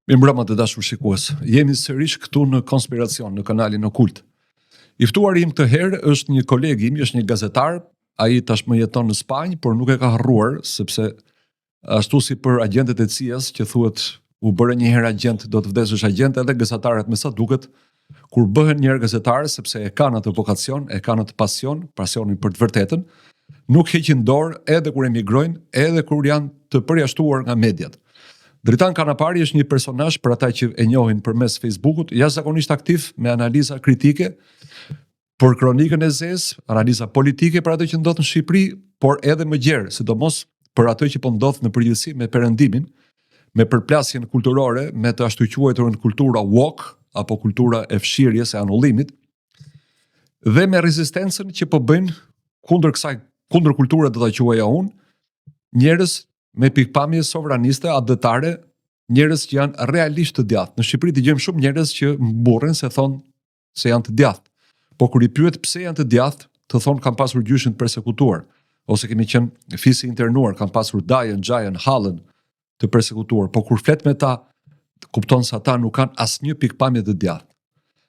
Mirëmbrëma të dashur shikues. Jemi sërish këtu në Konspiracion, në kanalin Okult. I ftuari im këtë herë është një koleg im, është një gazetar, ai tashmë jeton në Spanjë, por nuk e ka harruar, sepse ashtu si për agentët e CIA-s që thuhet u bëre një herë agent, do të vdesësh agent, edhe gazetarët me sa duket, kur bëhen një herë gazetar, sepse e kanë atë vokacion, e kanë atë pasionin për të vërtetën, nuk heqin dorë edhe kur emigrojnë, edhe kur janë të përjashtuar nga mediat. Dritan Kanapari është një personazh për ata që e njohin përmes Facebookut, jashtëzakonisht aktiv me analiza kritike për kronikën e zezë, analiza politike për atë që ndodh në Shqipëri, por edhe më gjerë, sidomos për atë që po ndodh në përgjithësi me perëndimin, me përplasjen kulturore, me të ashtu quajturën kultura woke apo kultura e fshirjes e anullimit, dhe me rezistencën që po bëjnë kundër kulturës do ta quaja unë, njerëz me pikpamje sovraniste, adëtare, njerëz që janë realisht të djathtë. Në Shqipëri dëgjojmë shumë njerëz që mburren se thonë se janë të djathtë. Po kur i pyet pse janë të djathtë, të thonë kanë pasur gjyshin të përsekutuar, ose kemi qenë fisi internuar, kanë pasur dajën, xhajën, hallën të përsekutuar. Po kur flet me ta, kupton se ata nuk kanë asnjë pikpamje të djathtë.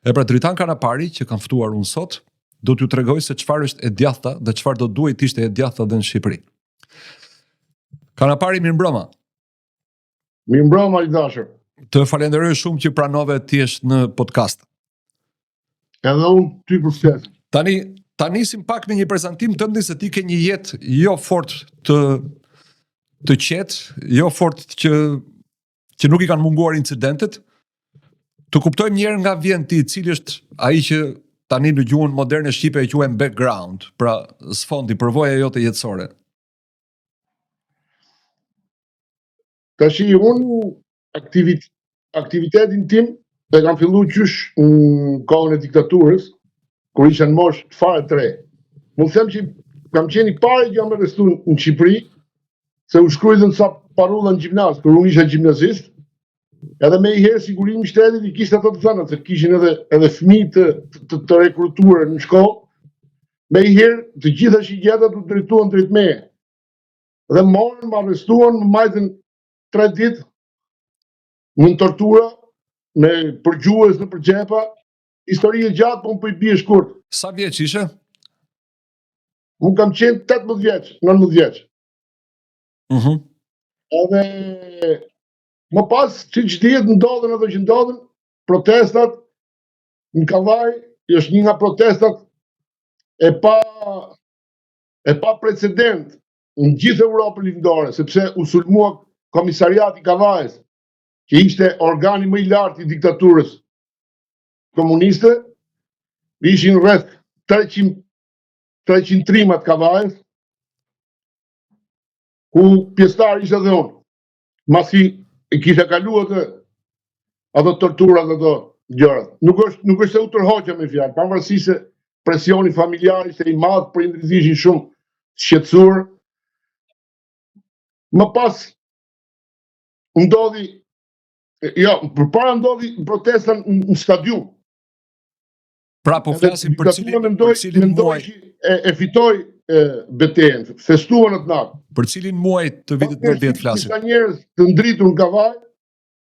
E pra Dritan Kanapari që kanë ftuar unë sot, do t'ju tregoj se çfarë është e djathta dhe çfarë do duhet ishte e djathta edhe në Shqipëri. Kanapari, mirëmbrëma. Mirëmbrëma, i dashur. Të falenderoj shumë që pranove të jesh në podcast. Edhe unë ty për fletë. Ta nisim pak me një prezantim tënd se ti ke një jetë jo fort të qetë, jo fort që nuk i kanë munguar incidentet. Të kuptojmë njerë nga vjen ti, cili është ai që tani në gjuhën moderne shqipe e quajmë background, pra sfondi, përvoja jote jetësore. Tashi unë aktivitetin tim e kam fillu qysh në kohën e diktaturës, kur isha në moshë fare të re. Mund them që kam qenë i pari që jam arrestuar në Shqipëri, se u shkrujtën sa parulla në gjimnaz, kur unë isha gjimnazist, edhe me i herë sigurimi i shtetit i kishte ato të thëna, se kishin edhe fëmijë të rekrutuar në shkollë, me i herë të gjitha shigjetat u drejtuan drejt meje. Dhe morën, më arrestuan, më majtën 3 ditë në tortura, me përgjues në përgjepa, histori e gjatë, po më po i bie shkurt. Sa vjeç ishe? Unë kam qenë 18 vjeç, 19 vjeç. Edhe më pas që dihet ndodhen ato që ndodhen, protestat në Kavaj, është një nga protestat e pa precedent në gjithë Europën lindore, sepse u sulmua Komisariati i Kavajës, që ishte organi më i lartë i diktaturës komuniste, ishin rreth 300 trimat Kavajës, ku pjesëtar ishte dhe unë. Masi e kisha kalu ato torturat, ato gjërat. Nuk është se u tërhoqja me fjalë, pavarësisht se presioni familjar ishte i madh, prindrit ishin shumë shqetësuar. Më pas përpara ndodhi protesta në stadium. Pra po flasim për cilin muaj e fitoi betejën, festuan atë natë. Për cilin muaj të vitit 90 flasim. Ka njerëz të ndritur në Kavaj,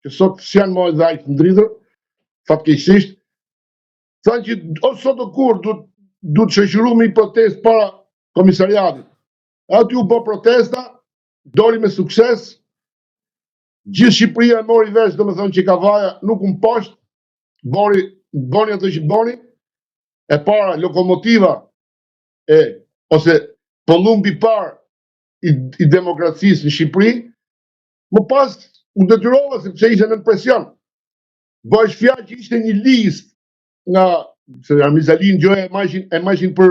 që sot s'janë më dhe aq të ndritur, fatkeqësisht, thanë që ose sot o kur duhet shoqëruar një protestë para komisariatit. Aty u bë protesta, doli me sukses. Gjithë Shqipëria e mori vesh, domethënë që Kavaja nuk u mposht, boni ato që boni, e para lokomotiva ose pëllumbi parë i demokracisë në Shqipëri, më pas u detyrova sepse ishte në presion. Bëhesh fjalë që ishte një listë nga se Armizalin Gjoja e majshin për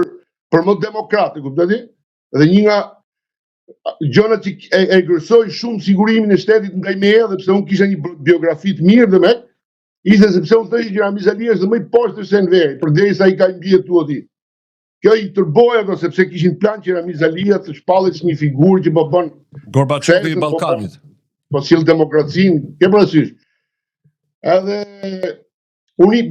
më demokratë, kuptoni? Dhe një nga gjërat që e gërsoi shumë sigurimin e shtetit ndaj meje, dhe pse unë kisha një biografi të mirë dhe me, ishte sepse unë thëshë që Armizali është dhe më i poshtë se në veri, përderisa ai ka mbjetuar aty. Kjo i tërboi ato sepse kishin plan që Armizalia të shpallet si një figurë që po bën Gorbaçovi i Ballkanit. Po sill demokracinë, ke parasysh. Edhe unë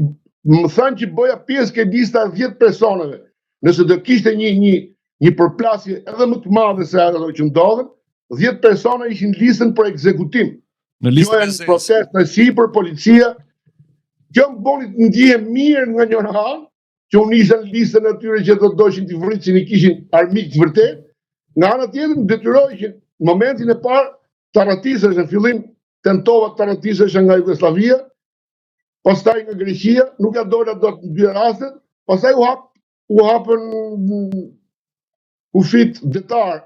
më thanë që bëja pjesë ke lista 10 personave. Nëse do kishte një përplasje edhe më të madhe se ato që ndodhen, 10 persona ishin listën për ekzekutim. Në listën e protest në sipër, policia. Kjo më boni të ndihem mirë nga njëra anë, që unë isha në listën e tyre që do të doshin të vritin i kishin armik të vërtet, nga ana tjetër më detyroi që në momentin e parë të ratisesh, në fillim tentova të ratisesh nga Jugoslavia, pastaj nga Greqia, nuk ja dola dot në dy rastet, pastaj u hapën kufit detar,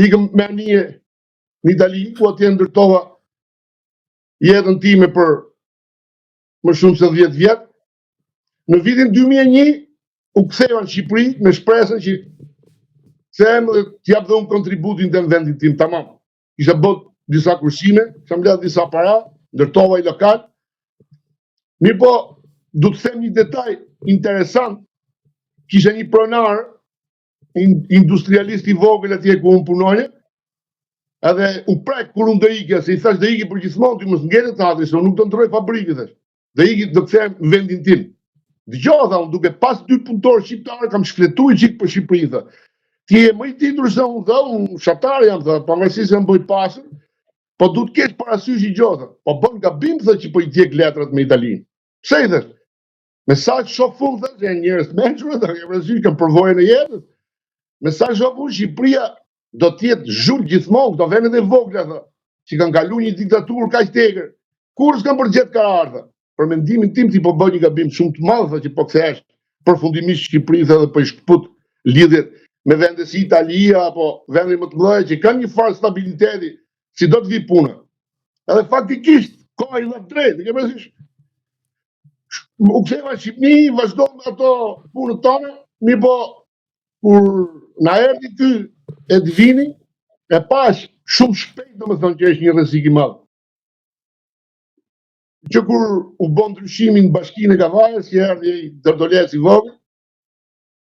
ikëm me anije në Itali, ku atje ndërtova jetën time për më shumë se 10 vjet. Në vitin 2001 u ktheva në Shqipëri me shpresën që them dhe t'jap dhe unë kontributin të në vendin tim tamam. Kisha bot disa kursime, kisha mbledh disa para, ndërtova i lokal. Mirë po, du të them një detaj interesant, kisha një pronar, industrialist i vogël atje ku unë punonje, edhe u prek kur unë do ikja, se i thash do iki për gjithmonë, ti mos ngjelet të hatri, se unë nuk do ndroj fabrikë, thash. Do iki do kthehem në vendin tim. Dëgjoj, tha unë, duke pas 2 punëtorë shqiptarë, kam shfletu i qikë për Shqipëri, tha. Ti e më i titur se unë, tha, unë shqiptar jam, tha, pavarësisht se më bëj pasër, po du të kesh parasysh i gjotha. Po bën gabim, tha, që po i djeg letrat me Italinë. Pse i thash? Me sa që shoh fund, tha, që njerëz të mençur, tha, ke parasysh kam përvojën e jetës. Me sa që shoh fund, Shqipëria do të jetë zhul gjithmonë, këto vendet e vogla, tha, që kanë kaluar një diktaturë kaq tegër. Kur s'kan përgjet karar, tha. Për mendimin tim ti po bën një gabim shumë të madh, tha, që po kthehesh përfundimisht Shqipëri, tha, dhe po i shkput lidhjet me vende si Italia apo vende më të mëdha që kanë një farë stabiliteti, si do të vi puna. Edhe faktikisht koha i dha drejt, ke parasysh. U ktheva në Shqipëri, vazhdojmë me ato punët tona, mirë po kur na erdhi ky Edvini, e pash shumë shpejt, domethënë që është një rrezik i madh. Që kur u bën ndryshimi në Bashkinë e Kavajës, që erdhi ai Dordolec i vogël,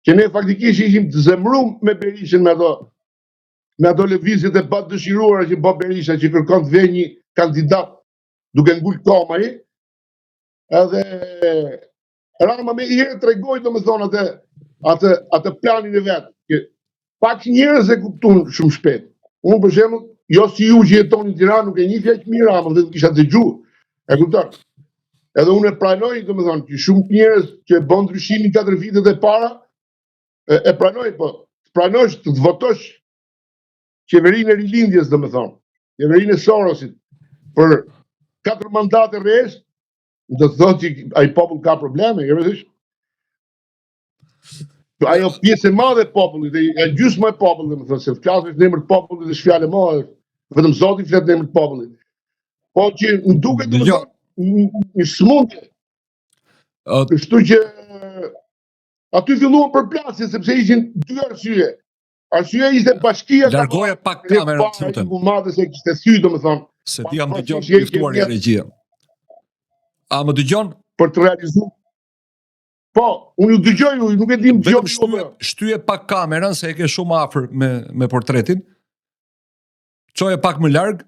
që ne faktikisht ishim të zemrum me Berishën me ato lëvizjet e pa dëshiruara që bë Berisha, që kërkon të vejë një kandidat duke ngul komaj, edhe Rama me i herë tregoi domethënë atë planin e vet, që pak njerëz e kuptuan shumë shpejt. Unë për shembull, jo si ju që jetoni në Tiranë, nuk e njeh aq mirë Rama, dhe kisha dëgjuar. E kupton? Edhe unë e pranoj, domethënë, që shumë njerëz që bën ndryshimin 4 vitet e para, e pranoj, po pranosh të votosh qeverinë e rilindjes, domethënë, qeverinë e Sorosit për 4 mandate rresht, do të thotë që ai popull ka probleme, e vësh? Ajo pjesë e madhe e popullit, e gjysma e popullit, domethënë, se flasësh në emër të popullit dhe s'fjalë më, vetëm Zoti flet në emër të popullit. Po që më duket një smundje. Kështu që aty filluan përplasje, sepse ishin 2 arsye. Arsyeja ishte bashkia... Largoje pak kamerën, të lutem. Madhe se kishte thy, domethënë. Se ti jam dëgjon të ftuar nga regjia. A më dëgjon? Për të realizuar. Po, unë ju dëgjoj, nuk e di më dëgjoj. Shtyje pak kamerën, se e ke shumë afër me portretin. Çoje pak më larg.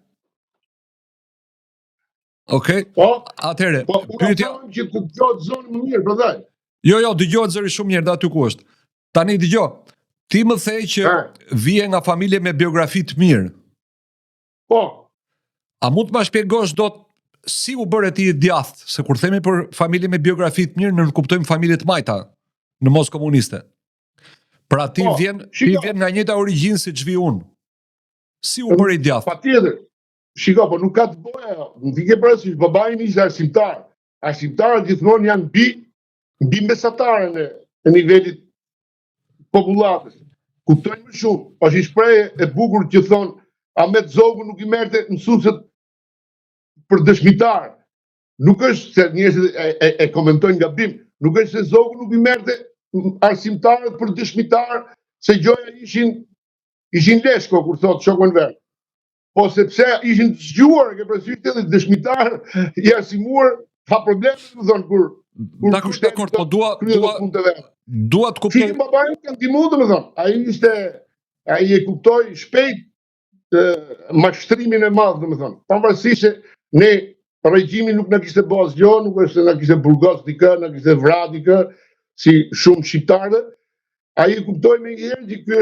Okej. Po, atëherë, pyetja që të dëgohet zonë më mirë, prandaj. Jo, dëgjohet zëri shumë mirë, aty ku është. Tani dëgjoj. Ti më thej që vije nga familje me biografi të mirë. Po. A mund të më shpjegosh dot si u bëre ti i djathtë, se kur themi për familje me biografi të mirë, ne kuptojmë familje të majta në mos komuniste. Pra ti vjen nga njëjta origjinë siç vi unë. Si u bëre i djathtë? Patjetër. Shiko, po nuk ka të bëja, nuk i ke parasysh, babai im ishte arsimtar. Arsimtarët gjithmonë janë mbi mesataren e nivelit popullatës. Kuptojnë më shumë, është një shprehje e bukur që thon Ahmet Zogu nuk i merrte mësuesit për dëshmitar. Nuk është se njerëzit e komentojnë gabim, nuk është se Zogu nuk i merrte arsimtarët për dëshmitar, se gjoja ishin leshko, kur thot shokun vet. Po sepse ishin të zgjuar, ke parasysh edhe dëshmitar i arsimuar, ka probleme, më thonë, kur dakor, po dua të kuptoj. Fili babai kanë ndihmuar, domethënë. Ai e kuptoi shpejt mashtrimin e madh, domethënë. Pavarësisht se ne regjimi nuk na kishte bërë asgjë, nuk është se na kishte burgos dikë, na kishte vrarë dikë, si shumë shqiptarë. Ai e kuptoi më herë që ky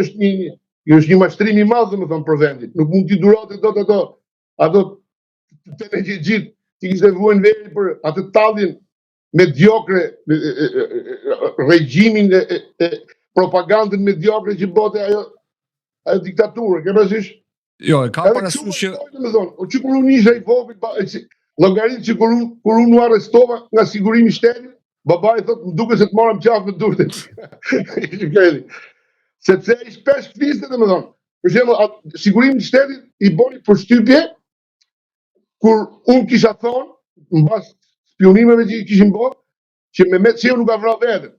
është një mashtrim i madh, domethënë, për vendin. Nuk mund t'i durote dot ato të energjitë, ti kishte vuajnë veri për atë tallin mediokre, regjimin e propagandën mediokre që bote ajo diktaturë, ke parasysh? Jo, e ka parasysh që që kur unë isha i vogël, llogaritë që kur unë u arrestova nga sigurimi i shtetit, babai thotë më duket se të marrëm qafë me durët. Sepse ai shpesh fliste, domethënë. Për shembull, sigurimi i shtetit i boni përshtypje kur unë kisha thonë mbas spionimeve që kishin bërë, që Mehmet Çeu nuk ka vrarë veten.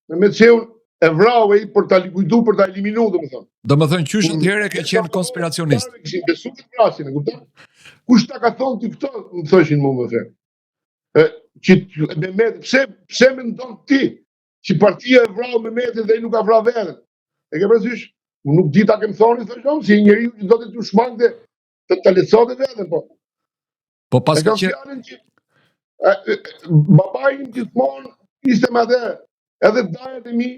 Mehmet Çeu e vrau ai për ta likuidu, për ta eliminu, domethënë. Domethënë qysh atëherë ke qenë konspiracionist. Kishin besu këtë vrasin, e kupton? Kush ta ka thonë ti këto, më thoshin mua më thënë. Që Mehmet, pse mendon ti që partia e vrau Mehmetin dhe ai nuk ka vrarë veten? E ke parasysh? Unë nuk di ta kem thonë, thashëm, si njeriu që do të shmangte të lecote veten, po. Po pas ka që fjalën që babai im gjithmonë ishte me atë, edhe dajat e mi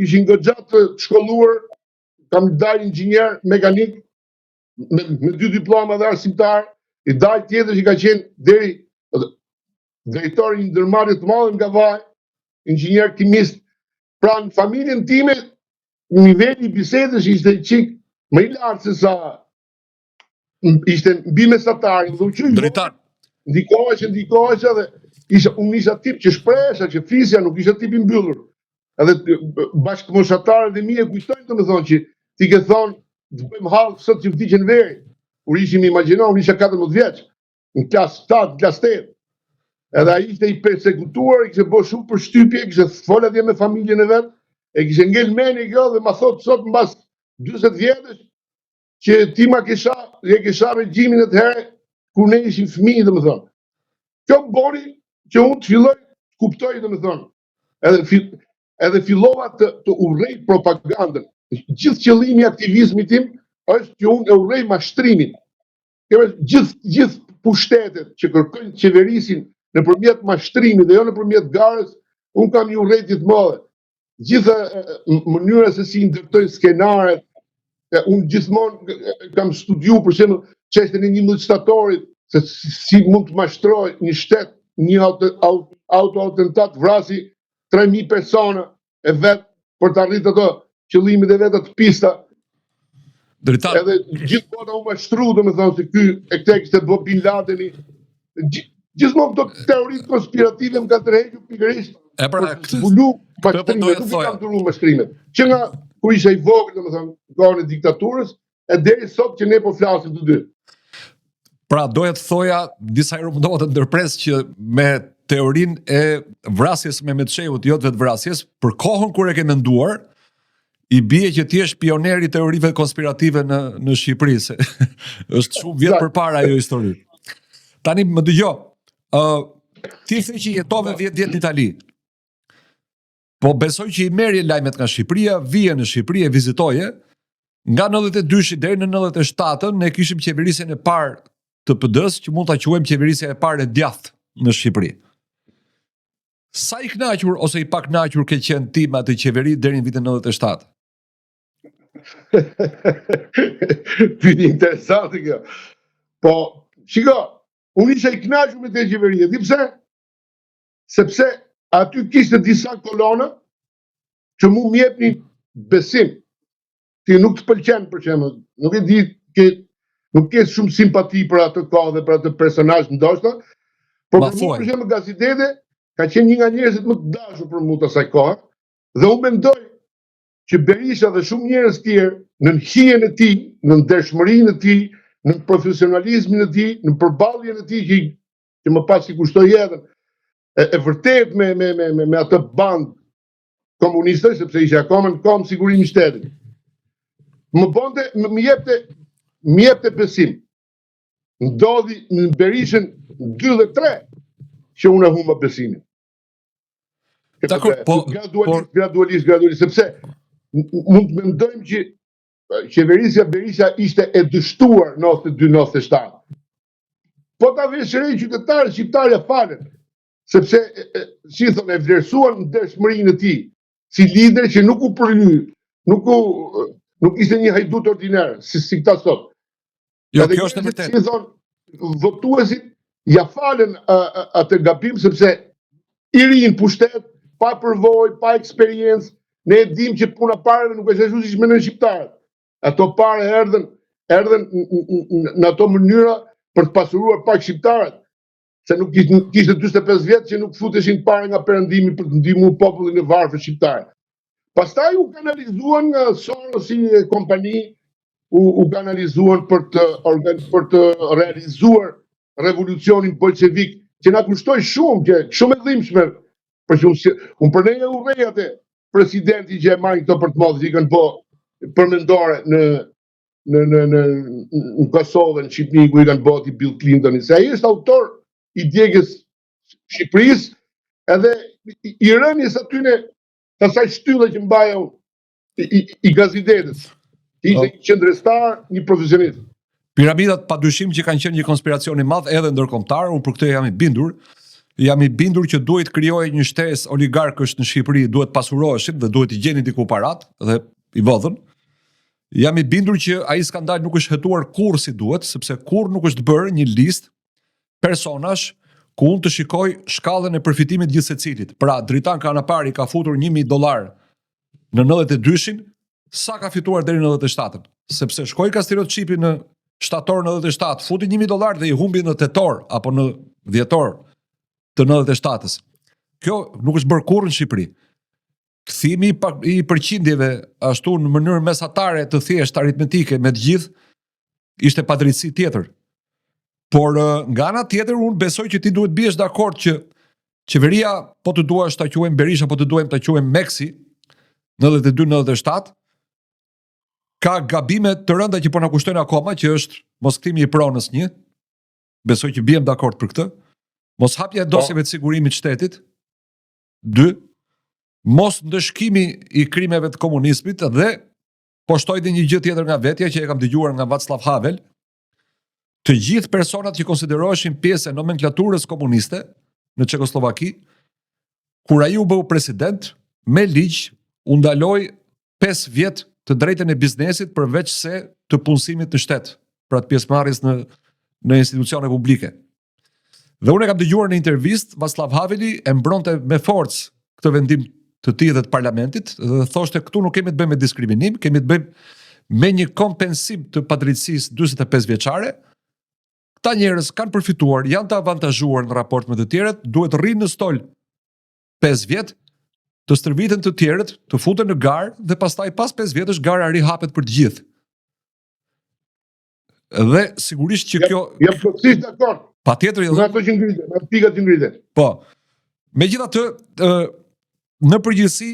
ishin goxha të shkolluar, kam dalë inxhinier mekanik me 2 diploma dhe arsimtar, i dal tjetër që ka qenë deri drejtori i ndërmarrjes të madhe nga vaj, inxhinier kimist. Pra në familjen time niveli i bisedës ishte çik më i lartë se sa ishte mbi mesatarin, dhe u drejtar. Ndikohesh edhe unë isha tip që shpresha, që fisja, nuk isha tip i mbyllur. Edhe bashkëmoshatarët e mi e kujtojnë, domethënë, që ti ke thonë të bëjmë hall sot që vdiqen veri. Kur ishim, imagjino, unë isha 14 vjeç, në klasë 7, klasë 8. Edhe ai ishte i persekutuar, i kishte bërë shumë përshtypje, kishte fol atje me familjen e vet, e kishte ngel mendje kjo dhe ma thot sot mbas 40 vjetësh që ti ma kisha regjimin atëherë kur ne ishim fëmijë, domethënë. Kjo boni që unë të filloj të kuptoj, domethënë. Edhe fillova të urrej propagandën. Gjithë qëllimi i aktivizmit tim është që unë e urrej mashtrimin. Gjithë pushtetet që kërkojnë qeverisin nëpërmjet mashtrimit dhe jo nëpërmjet garës, unë kam i urrej gjithmonë. Gjithë mënyra se si ndërtojnë skenaret, unë gjithmonë kam studiu për shembull çështjen e 11 shtatorit, se si mund të mashtrojë një shtet, një auto-atentat vrasi 3000 persona e vet për të arritur ato qëllimet e veta të pista. Drejtar. Edhe gjithë bota u mashtru, domethënë se ky e këtë kishte bë Bin Ladeni. Gjithmonë këto teoritë konspirative më kanë tërhequr pikërisht. E pra, zbulu mashtrimet, nuk kam duru mashtrimet. Që nga kur isha i vogël, domethënë, kohën e diktaturës, e deri sot që ne po flasim të dy. Pra, doja të thoja, disa herë mundova të ndërpres që me teorinë e vrasjes me Metçeut, jo të vetë vrasjes, për kohën kur e ke menduar, i bie që ti je pioner i teorive konspirative në Shqipëri, se është shumë vjet përpara ajo histori. Tani më dëgjoj. Ti the që jetove 10 vjet në Itali. Po besoj që i merje lajmet nga Shqipëria, vije në Shqipëri e vizitoje. Nga 92 deri në 97 ne kishim qeverisjen e parë të PD-s, që mund ta quajmë qeverisja e parë e djathtë në Shqipëri. Sa i kënaqur ose i pakënaqur ke qenë ti me atë qeveri deri në vitin 97? Pyetje interesante kjo. Po, shiko, unë isha i kënaqur me të qeveri, di pse? Sepse aty kishte disa kolona që mu m'jepnin besim. Ti nuk të pëlqen, për shembull, nuk e di që nuk ke shumë simpati për atë kohë dhe për atë personazh ndoshta, por për shembull, Gazidete ka qenë një nga njerëzit më të dashur për mua të asaj kohe, dhe unë mendoj që Berisha dhe shumë njerëz tjerë në hijen e tij, në ndershmërinë e tij, në profesionalizmin e tij, në përballjen e tij që më pas i kushtoi jetën, e vërtet me atë band komuniste, sepse ishte akoma në kom sigurimi i shtetit. Më jepte besim. Ndodhi në Berishën 2 dhe 3 që unë humba besimin. Gradualisht, sepse mund të mendojmë që qeverisja Berisha ishte e dështuar 92-97. Po ta vesh re qytetarët shqiptarë falen, sepse si thonë e vlerësuan ndershmërinë e tij si lider që nuk u përly, nuk ishte një hajdut ordinar, si këta sot. Jo, kjo është e vërtetë. Si thonë, votuesit ja falen atë gabim sepse i rinë pushtet, pa përvojë, pa eksperiencë, ne e dim që puna pareve nuk është ashtu siç mendojnë shqiptarët. Ato pare erdhen në ato mënyra për të pasuruar pak shqiptarët, se nuk kishte 45 vjet që nuk futeshin pare nga perëndimi për të ndihmuar popullin e varfër shqiptar. Pastaj u kanalizuan nga Soros si kompani, u kanalizuan për të realizuar revolucionin bolshevik, që na kushtoi shumë e dhimbshme. Për shumë, unë për ne e urrej atë presidenti që e marrin këto për të modë, që i kanë po përmendore në Kosovë, në Shqipëri, ku i kanë boti Bill Clinton, se ai është autor i djegës Shqipërisë, edhe i rënies atyne të asaj shtylle që mbaja i gazetetës. Ishte një qendrestar, një profesionist. Piramidat padyshim që kanë qenë një konspiracion i madh edhe ndërkombëtar, unë për këtë jam i bindur. Jam i bindur që duhet krijohej një shtesë oligarkësh në Shqipëri, duhet pasuroheshin dhe duhet i gjeni diku parat dhe i vodhën. Jam i bindur që ai skandal nuk është hetuar kurrë si duhet, sepse kurrë nuk është bërë një listë personash ku unë të shikoj shkallën e përfitimit gjithë secilit. Pra, Dritan Kanapari ka futur $1.000 në 92-shin, sa ka fituar deri në 97-ën? Sepse shkoi ka stereotipi në shtator 97, futi $1.000 dhe i humbi në tetor apo në dhjetor të 97-ës. Kjo nuk është bërë kurrë në Shqipëri. Kthimi i përqindjeve ashtu në mënyrë mesatare të thjeshtë aritmetike me të gjithë ishte padrejtësi tjetër. Por nga ana tjetër unë besoj që ti duhet biesh dakord që qeveria, po të duash ta quajmë Berisha, po të duajmë ta quajmë Meksi, 92-97, ka gabime të rënda që po na kushtojnë akoma, që është moskthimi i pronës 1. Besoj që biem dakord për këtë. Mos hapja e dosjeve të sigurimit shtetit. 2. Mos ndëshkimi i krimeve të komunizmit dhe po shtoj dhe një gjë tjetër nga vetja që e kam dëgjuar nga Václav Havel. Të gjithë personat që konsideroheshin pjesë e nomenklaturës komuniste në Çekoslovaki, kur ai u bë president, me ligj u ndaloi 5 vjet të drejtën e biznesit përveç se të punësimit në shtet, pra të pjesëmarrjes në institucione publike. Dhe unë e kam dëgjuar në intervistë, Václav Haveli e mbronte me forcë këtë vendim të tij dhe të parlamentit dhe thoshte këtu nuk kemi të bëjmë me diskriminim, kemi të bëjmë me një kompensim të padrejtësisë 45 vjeçare. Këta njerëz kanë përfituar, janë të avantazhuar në raport me të tjerët, duhet rrinë në stol 5 vjet, të stërviten të tjerët, të futen në garë dhe pastaj pas 5 vjetësh gara rihapet për të gjithë. Dhe sigurisht që kjo jam plotësisht dakord. Patjetër, Në ato që ngritet, në pikat që ngritet. Po. Megjithatë, në përgjithësi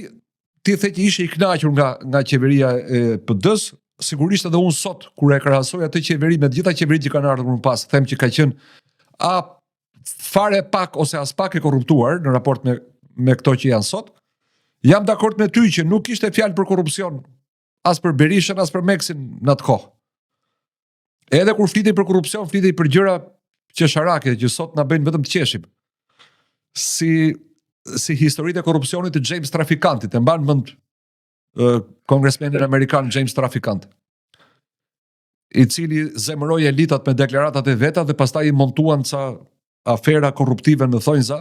ti the që ishe i kënaqur nga qeveria e PD-s, sigurisht edhe unë sot kur e krahasoj atë qeveri me të gjitha qeveritë që kanë ardhur më pas, them që ka qenë fare pak ose as pak e korruptuar në raport me këto që janë sot. Jam dakord me ty që nuk ishte fjalë për korrupsion as për Berishën as për Meksin në atë kohë. Edhe kur flitej për korrupsion, flitej për gjëra qesharake që sot na bëjnë vetëm të qeshim. Si historitë e korrupsionit të James Trafikantit, e mban mend kongresmenin amerikan James Trafikant, i cili zemëroi elitat me deklaratat e veta dhe pastaj i montuan ca afera korruptive në thonjza,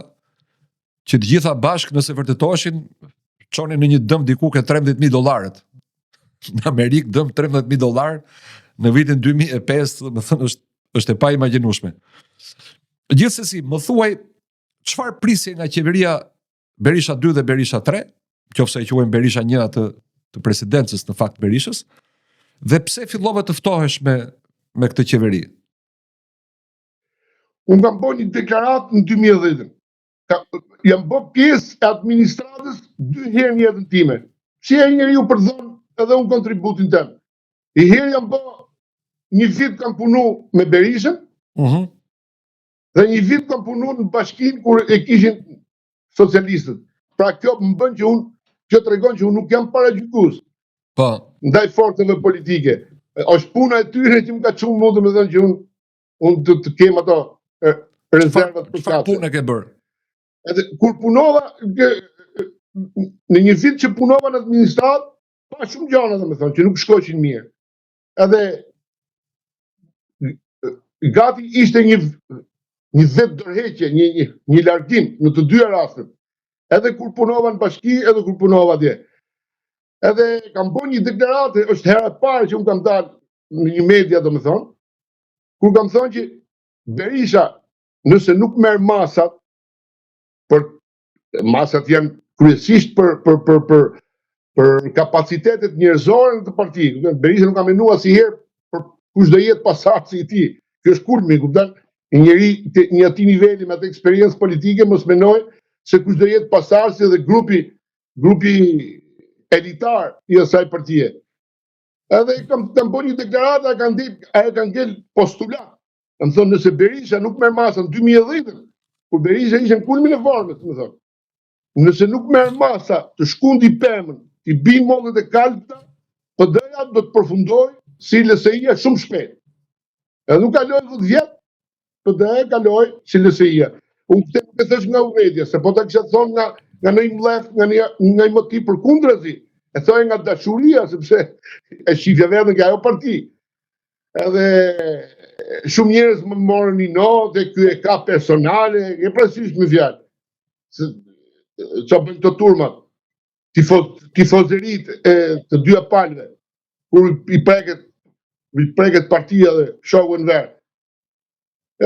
që të gjitha bashkë nëse vërtetoheshin çonin në një dëm diku ke $13.000. Në Amerikë dëm $13.000 në vitin 2005, më thënë është e pa imagjinueshme. Gjithsesi, më thuaj çfarë prisje nga qeveria Berisha 2 dhe Berisha 3, qofse e quajmë Berisha 1 atë të presidencës në fakt Berishës, dhe pse fillove të ftohesh me këtë qeveri? Unë kam bërë një deklaratë në 2010. Jam bërë pjesë e administratës 2 herë në jetën time. Si e njeriu për dhënë edhe unë kontributin tëm. I herë jam bërë një vit kam punu me Berishën, dhe një vit kam punu në bashkinë kur e kishin socialistët. Pra kjo më bën që unë, që tregon që unë nuk jam paragjykues. Po. Ndaj forcave politike. Është puna e tyre që më ka çuar mua domethënë që unë të kem ato rezervat për çfarë punë ke bërë? Edhe kur punova në një vit që punova në administratë, pa shumë gjëra domethënë që nuk shkoqin mirë. Edhe gati ishte një vetë dërheqje, një largim në të dyja rastet. Edhe kur punova në bashki, edhe kur punova atje. Edhe kam bërë një deklarate, është hera e parë që unë kam dalë në një media, domethënë, kur kam thënë që Berisha, nëse nuk merr masat, për masat janë kryesisht për kapacitetet njerëzore të partisë. Berisha nuk ka menuar asnjëherë për kush do jetë pasardhësi i tij. Kjo është kulmi, kupton? Një njeri një atij niveli me atë eksperiencë politike mos menoj se kush do jetë pasardhësi dhe grupi elitar i asaj partie. Edhe kam bërë një deklaratë, ajo ka ngel postulat. Kam thënë nëse Berisha nuk merr masën 2010, kur Berisha ishte në kulmin e formës, më thonë. Nëse nuk merr masa të shkundi pemën, i bin mollet e kalpta, PD-ja do të përfundoj si LSI-ja shumë shpejt. Edhe nuk kaloi 10 vjet, PD-ja kaloi si LSI-ja. Unë këtë e thash nga media, se po ta kisha thonë nga një mlef, nga një motiv përkundrazi, e thoj nga dashuria, sepse e shifja vetëm nga ajo parti. Edhe shumë njerëz më morën një notë, ky e ka personale, e prasysh me fjalë. Qa bëjnë të turmat, tifozerit e të dyja palëve, kur i preket partia dhe shoku në verë.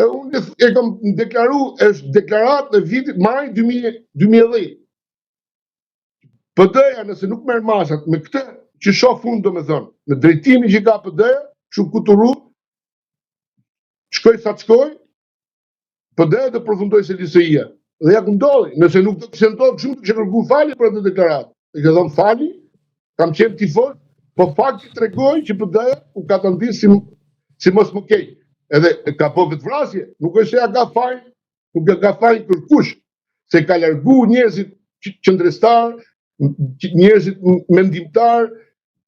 Unë e kam deklaru, është deklarat në vitit maj 2010. PD-ja nëse nuk merr masat me këtë që shoh fund, domethënë, me drejtimin që ka PD-ja, shumë kuturu, shkoj sa të shkoj, PD-ja do përfundoj se LSI-ja. Dhe ja ku ndodhi, nëse nuk do të kishte ndodhur kështu, kishe kërkuar falje për atë deklaratë. E ke dhënë fali, kam qenë tifoz, po fakti tregoi që PD-ja u ka tëndis si mos më keq. Edhe ka po vetvrasje, nuk është se ja ka fajin, nuk ja ka fajin kërkush, se ka largu njerëzit qendrestar, njerëzit mendimtar,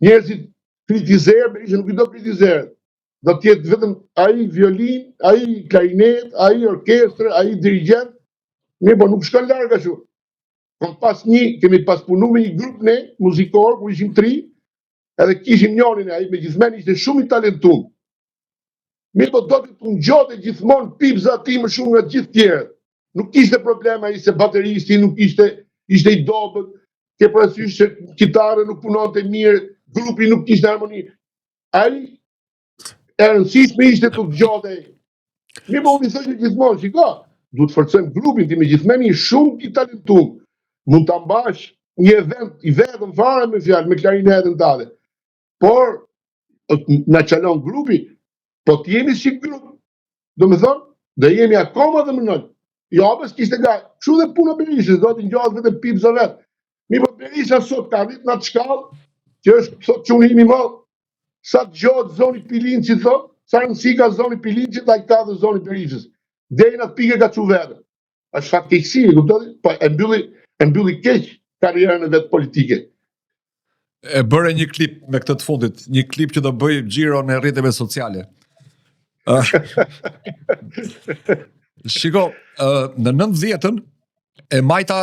njerëzit kritizerë, Berisha nuk i do kritizerë. Do të jetë vetëm ai violin, ai klarinet, ai orkestër, ai dirigent. Ne po nuk shkon larg ashtu. Kemi pas punu me një grup ne, muzikor, ku ishim 3, edhe kishim njërin ai me gjithmen ishte shumë i talentuar. Mi po do të ngjote gjithmonë pipza ti më shumë nga gjithë tjerët. Nuk kishte problema ai se bateristi nuk ishte i dobët, ke parasysh se kitare nuk punonte mirë, grupi nuk kishte harmoni. Ai e rëndësishme ishte të ngjote. Mi po unë i thëshë gjithmonë, shiko, du të forcojmë grupin ti me gjithmeni shumë i talentuar. Mund ta mbash një event i vetëm fare me fjalë, me klarinetën tale. Por na çalon grupi, po të jemi si grup. Do me thonë, dhe jemi akoma dhe më nëllë. Jo, apës kishte gajë. Kështu dhe puna Berishës, do t'i ngjohet vetëm pipza vetë. Mi po Berisha sot ka rrit në atë shkallë, që është sot qunimi madh. Sa të gjohet zoni Pilinci thot, sa rëndësi ka zoni Pilinci, ta i ka dhe zoni Berishës. Deri në atë pike ka çu vetë. Është fatkeqësi, e kuptoni? Po e mbylli keq karrierën e vet politike. E bëre një klip me këtë të fundit, një klip që do bëj xhiro në rrjeteve sociale. Shiko, në 90-ën e majta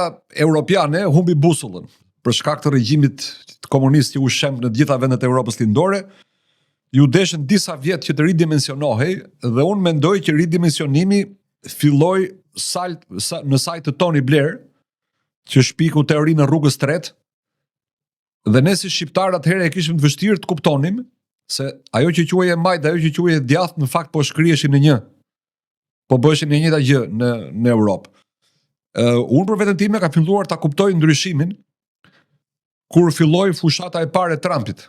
europiane humbi busullën për shkak të regjimit komunist që u shem në gjitha vendet e Europës Lindore. Ju deshën disa vjet që të ridimensionohej dhe unë mendoj që ridimensionimi filloi në sajt të Tony Blair, që shpiku teorinë në rrugës 3, dhe ne si shqiptar atëherë e kishim të vështirë të kuptonim se ajo që quhej majt dhe ajo që quhej djathtë në fakt po shkriheshin në një. Po bëheshin në njëjta gjë në Europë. Unë për veten time ka filluar ta kuptoj ndryshimin kur filloi fushata e parë e Trumpit.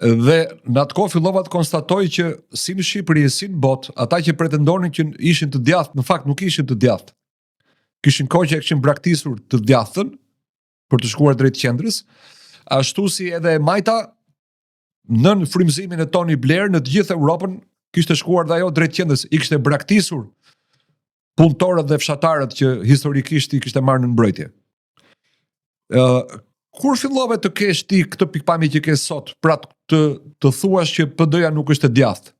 Dhe në atë kohë fillova të konstatoj që si në Shqipëri, si në botë, ata që pretendonin që ishin të djathtë, në fakt nuk ishin të djathtë. Kishin kohë që e kishin braktisur të djathtën për të shkuar drejt qendrës, ashtu si edhe e majta nën frymëzimin e Tony Blair në të gjithë Europën kishte shkuar dhe ajo drejt qendrës, i kishte braktisur punëtorët dhe fshatarët që historikisht i kishte marrë në mbrojtje. Kur fillove të kesh ti këtë pikpamje që ke sot, pra të thuash që PD-ja nuk është e djathtë?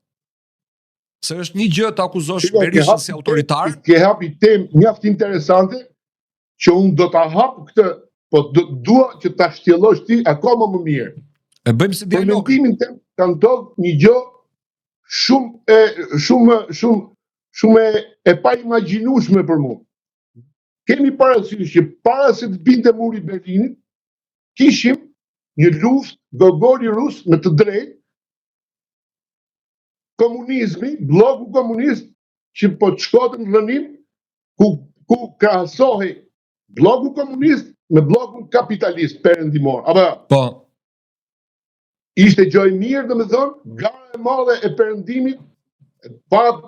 Se është një gjë të akuzosh Berishën si autoritar. Ke hapi temë mjaft interesante që unë do ta hap këtë, po dua që ta shtjellosh ti akoma më mirë. E bëjmë si dialog. Për mendimin tim ka ndodhur një gjë shumë e pa imagjinueshme për mua. Kemi parasysh që para se të binte muri i Berlinit, kishim një luftë gogori rus me të drejtë, komunizmi, bloku komunist që po të shkote në rënim, ku krahasohej bloku komunist me blokun kapitalist perëndimor. Apo Po. Ishte gjë e mirë, domethënë, gara e madhe e perëndimit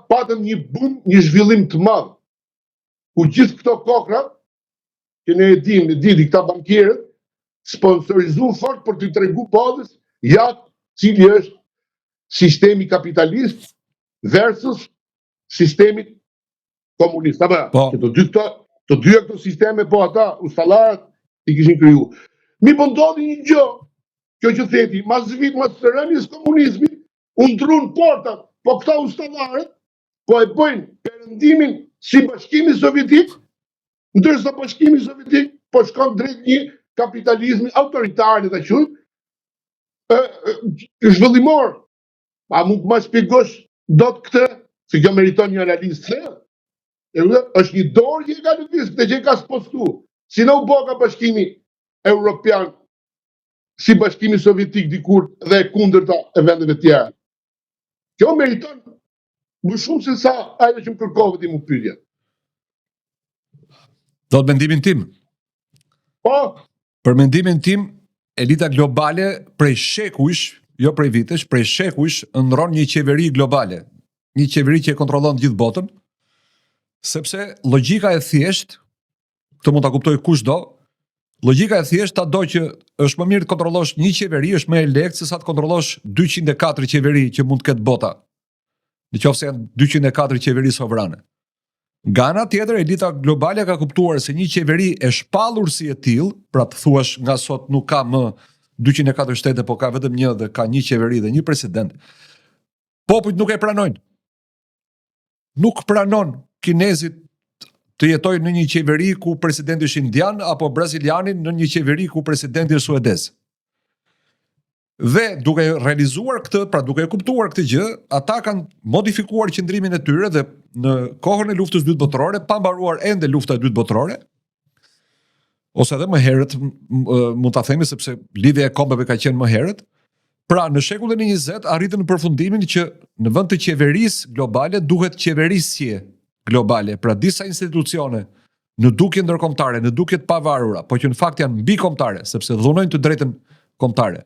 patëm një bum, një zhvillim të madh. Ku gjithë këto kokra, që ne e dini këta bankierët, sponsorizu fort për të tregu botës ja cili është sistemi kapitalist versus sistemi komunist. Po. Që të dyja këto sisteme, po ata, ustallarët, i kishin kriju. Mi po ndodhi një gjë, kjo që theti, mas rënies komunizmit, u ndrun portat, po këta ustallarët, po e bëjnë perëndimin si Bashkimi Sovjetik, ndërsa Bashkimi Sovjetik po shkon drejt një kapitalizmi autoritar, ta quajmë, zhvillimor. A mund të më shpjegosh dot këtë, se kjo meriton një analist thellë. Është një dorë që ka lëviz, këtë që ka spostu. Si në u boka Bashkimi Evropian, si Bashkimi Sovjetik dikur dhe kundërta e vendeve tjera. Kjo meriton më shumë se sa ajo që më kërkove ti më pyetje. Do të mendimin tim. Po, Për mendimin tim, elita globale prej shekujsh, jo prej vitesh, prej shekujsh ndron një qeveri globale. Një qeveri që e kontrollon gjithë botën, sepse logjika e thjesht, këtë mund ta kuptoj kushdo, logjika e thjesht ta do që është më mirë të kontrollosh një qeveri, është më e lehtë se sa të kontrollosh 204 qeveri që mund të ketë bota. Nëse janë 204 qeveri sovrane. Nga ana tjetër, elita globale ka kuptuar se një qeveri e shpallur si e tillë, pra të thuash nga sot nuk ka më 204 shtete, po ka vetëm një dhe ka një qeveri dhe një president. Popujt nuk e pranojnë. Nuk pranon kinezit të jetojnë në një qeveri ku presidenti është indian apo brazilianin në një qeveri ku presidenti është suedez. Dhe duke realizuar këtë, pra duke kuptuar këtë gjë, ata kanë modifikuar qëndrimin e tyre dhe në kohën e luftës së dytë botërore, pa mbaruar ende lufta e dytë botërore, ose edhe më herët, mund ta themi sepse lidhja e kombeve ka qenë më herët, pra në shekullin e 20 arritën në përfundimin që në vend të qeverisë globale duhet qeverisje globale, pra disa institucione në dukje ndërkombëtare, në dukje të pavarura, po që në fakt janë mbikombëtare, sepse dhunojnë të drejtën kombëtare.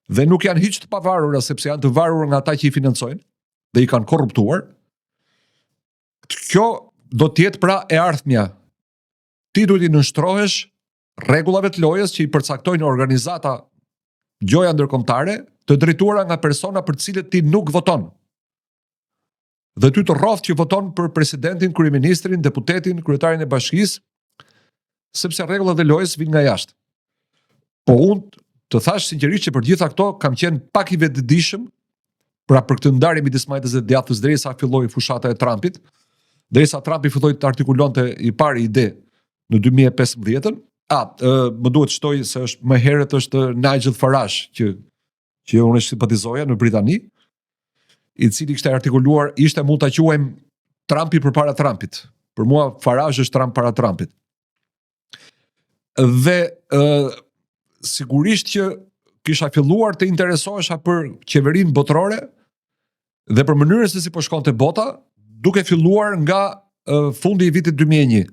Dhe nuk janë hiç të pavarura sepse janë të varur nga ata që i financojnë dhe i kanë korruptuar. Kjo do të jetë pra e ardhmja. Ti duhet i nënshtrohesh rregullave të lojës që i përcaktojnë organizata gjoja ndërkombëtare, të drejtuara nga persona për të cilët ti nuk voton. Dhe ty të rroft që voton për presidentin, kryeministrin, deputetin, kryetarin e bashkisë, sepse rregullat e lojës vijnë nga jashtë. Po unë të thash sinqerisht që për gjitha këto kam qenë pak i vetëdijshëm, pra për këtë ndarje midis majtës dhe djathtë derisa filloi fushata e Trumpit, derisa Trumpi filloi të artikulonte i pari ide në 2015-ën. Më duhet shtoj se është më herët është Nigel Farage që unë simpatizoja në Britani, i cili kishte artikuluar ishte mund ta quajmë Trumpi përpara Trumpit. Për mua Farage është Trump para Trumpit. Dhe sigurisht që kisha filluar të interesohesha për qeverinë botërore dhe për mënyrën se si po shkonte bota, duke filluar nga fundi i vitit 2001.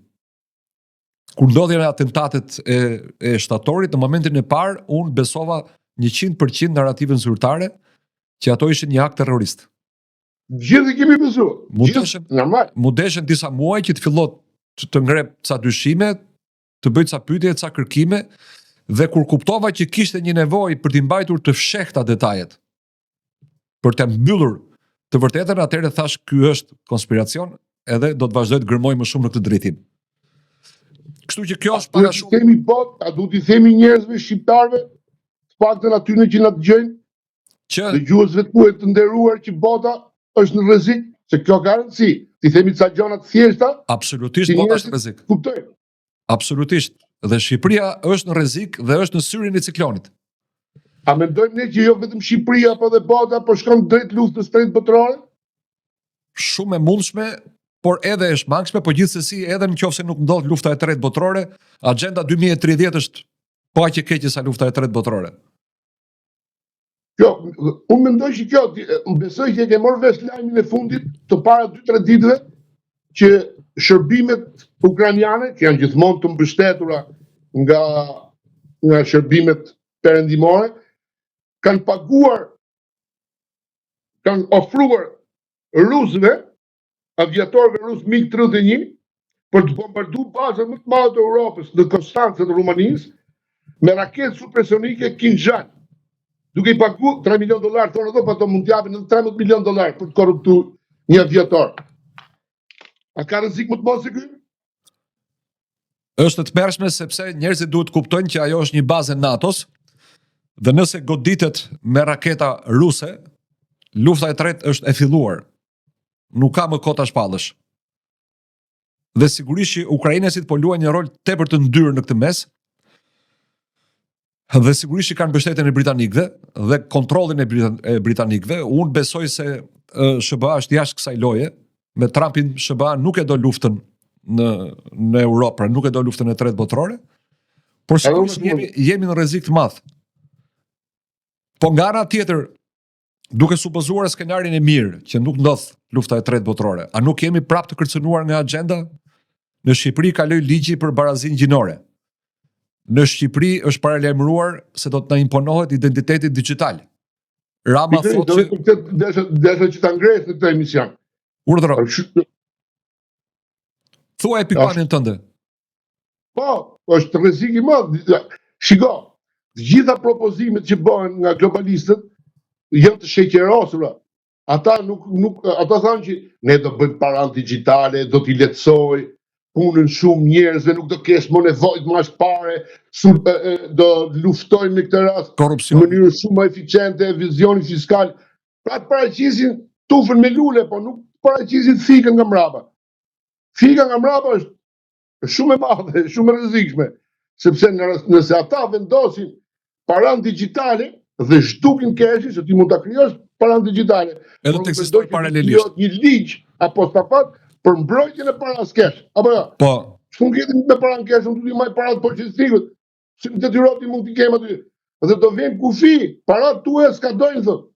Kur ndodhjen atentatet e shtatorit, në momentin e parë unë besova 100% narrativën zyrtare që ato ishin një akt terrorist. Gjithë kemi besuar. Mu deshen disa muaj që të fillot të ngrep ca dyshime, të bëj ca pyetje, ca kërkime, dhe kur kuptova që kishte një nevojë për t'i mbajtur të fshehta detajet, për të mbyllur të vërtetën, atëherë thash ky është konspiracion, edhe do të vazhdoj të gërmoj më shumë në këtë drejtim. Kështu që kjo është para shumë. A duhet i themi njerëzve shqiptarëve, të paktën atyre që na dëgjojnë, dëgjuesve tuaj të nderuar që bota është në rrezik, se kjo ka rëndësi. Ti themi ca gjëra të thjeshta? Absolutisht bota është në rrezik. Kuptoj. Absolutisht. Dhe Shqipëria është në rrezik dhe është në syrin e ciklonit. A mendojmë ne që jo vetëm Shqipëria apo dhe bota po shkon drejt luftës tretë botërore? Shumë e mundshme, por edhe e shmangshme, por gjithsesi edhe nëse nuk ndodh lufta e tretë botërore, Agenda 2030 është po aq e keqe sa lufta e tretë botërore. Unë mendoj që kjo, besoj që e ke marrë vesh lajmin e fundit të para 2-3 ditëve që shërbimet ukrainiane, që janë gjithmonë të mbështetura nga shërbimet perëndimore, kanë paguar, kanë ofruar rusëve, aviatorëve rusë MiG-31 për të bombarduar bazën më të madhe të Europës në Konstancë të Rumanisë me raketë supersonike Kinjal, duke i paguar $3 milion, thonë ato, pa ato mund t'japin edhe $13 milion për të korruptuar një aviator. A ka rrezik më të madh se ky? Është e tmerrshme sepse njerëzit duhet të kuptojnë që ajo është një bazë e NATO-s dhe nëse goditet me raketa ruse, lufta e tretë është e filluar. Nuk ka më kohë ta shpallësh. Dhe sigurisht që ukrainësit po luajnë një rol tepër të ndyrë në këtë mes. Dhe sigurisht që kanë mbështetjen e britanikëve dhe kontrollin e britanikëve. Unë besoj se SBA është jashtë kësaj loje. Me Trumpin SBA nuk e do luftën në Europë, pra nuk e do luftën e tretë botërore. Por sigurisht jemi në rrezik të madh. Po nga ana tjetër, duke supozuar skenarin e mirë që nuk ndodh lufta e tretë botërore, a nuk jemi prapë të kërcënuar nga agenda? Në Shqipëri kaloi ligji për barazinë gjinore. Në Shqipëri është paralajmëruar se do të na imponohet identiteti digjital. Rama thotë që desha që ta ngres në këtë emision. Urdhëro. Thuaj pikpanin tënde. Po, është rrezik i madh. Shiko, të gjitha propozimet që bëhen nga globalistët janë të sheqerosura. Ata ata thanë që ne do bëjmë para digjitale, do t'i lehtësoj punën shumë njerëzve, nuk do kesh më nevojë të marrësh pare, do luftojmë në këtë rast korrupsion në mënyrë shumë më eficiente, vizioni fiskal. Pra të paraqisin tufën me lule, po nuk paraqisin fikën nga mbrapa. Fika nga mbrapa është shumë e madhe, shumë e rrezikshme, sepse nëse ata vendosin paranë digjitale dhe zhdukin keshin, se ti mund ta krijosh paranë digjitale. Edhe të ekzistojë paralelisht një ligj apo stafat për mbrojtjen e paras kesh. Apo jo? Po. S'mund të me paranë kesh, unë të maj parat policistikut. Si në detyroti mund t'i kem aty. Dhe do vjen kufi, parat tua skadojnë thot.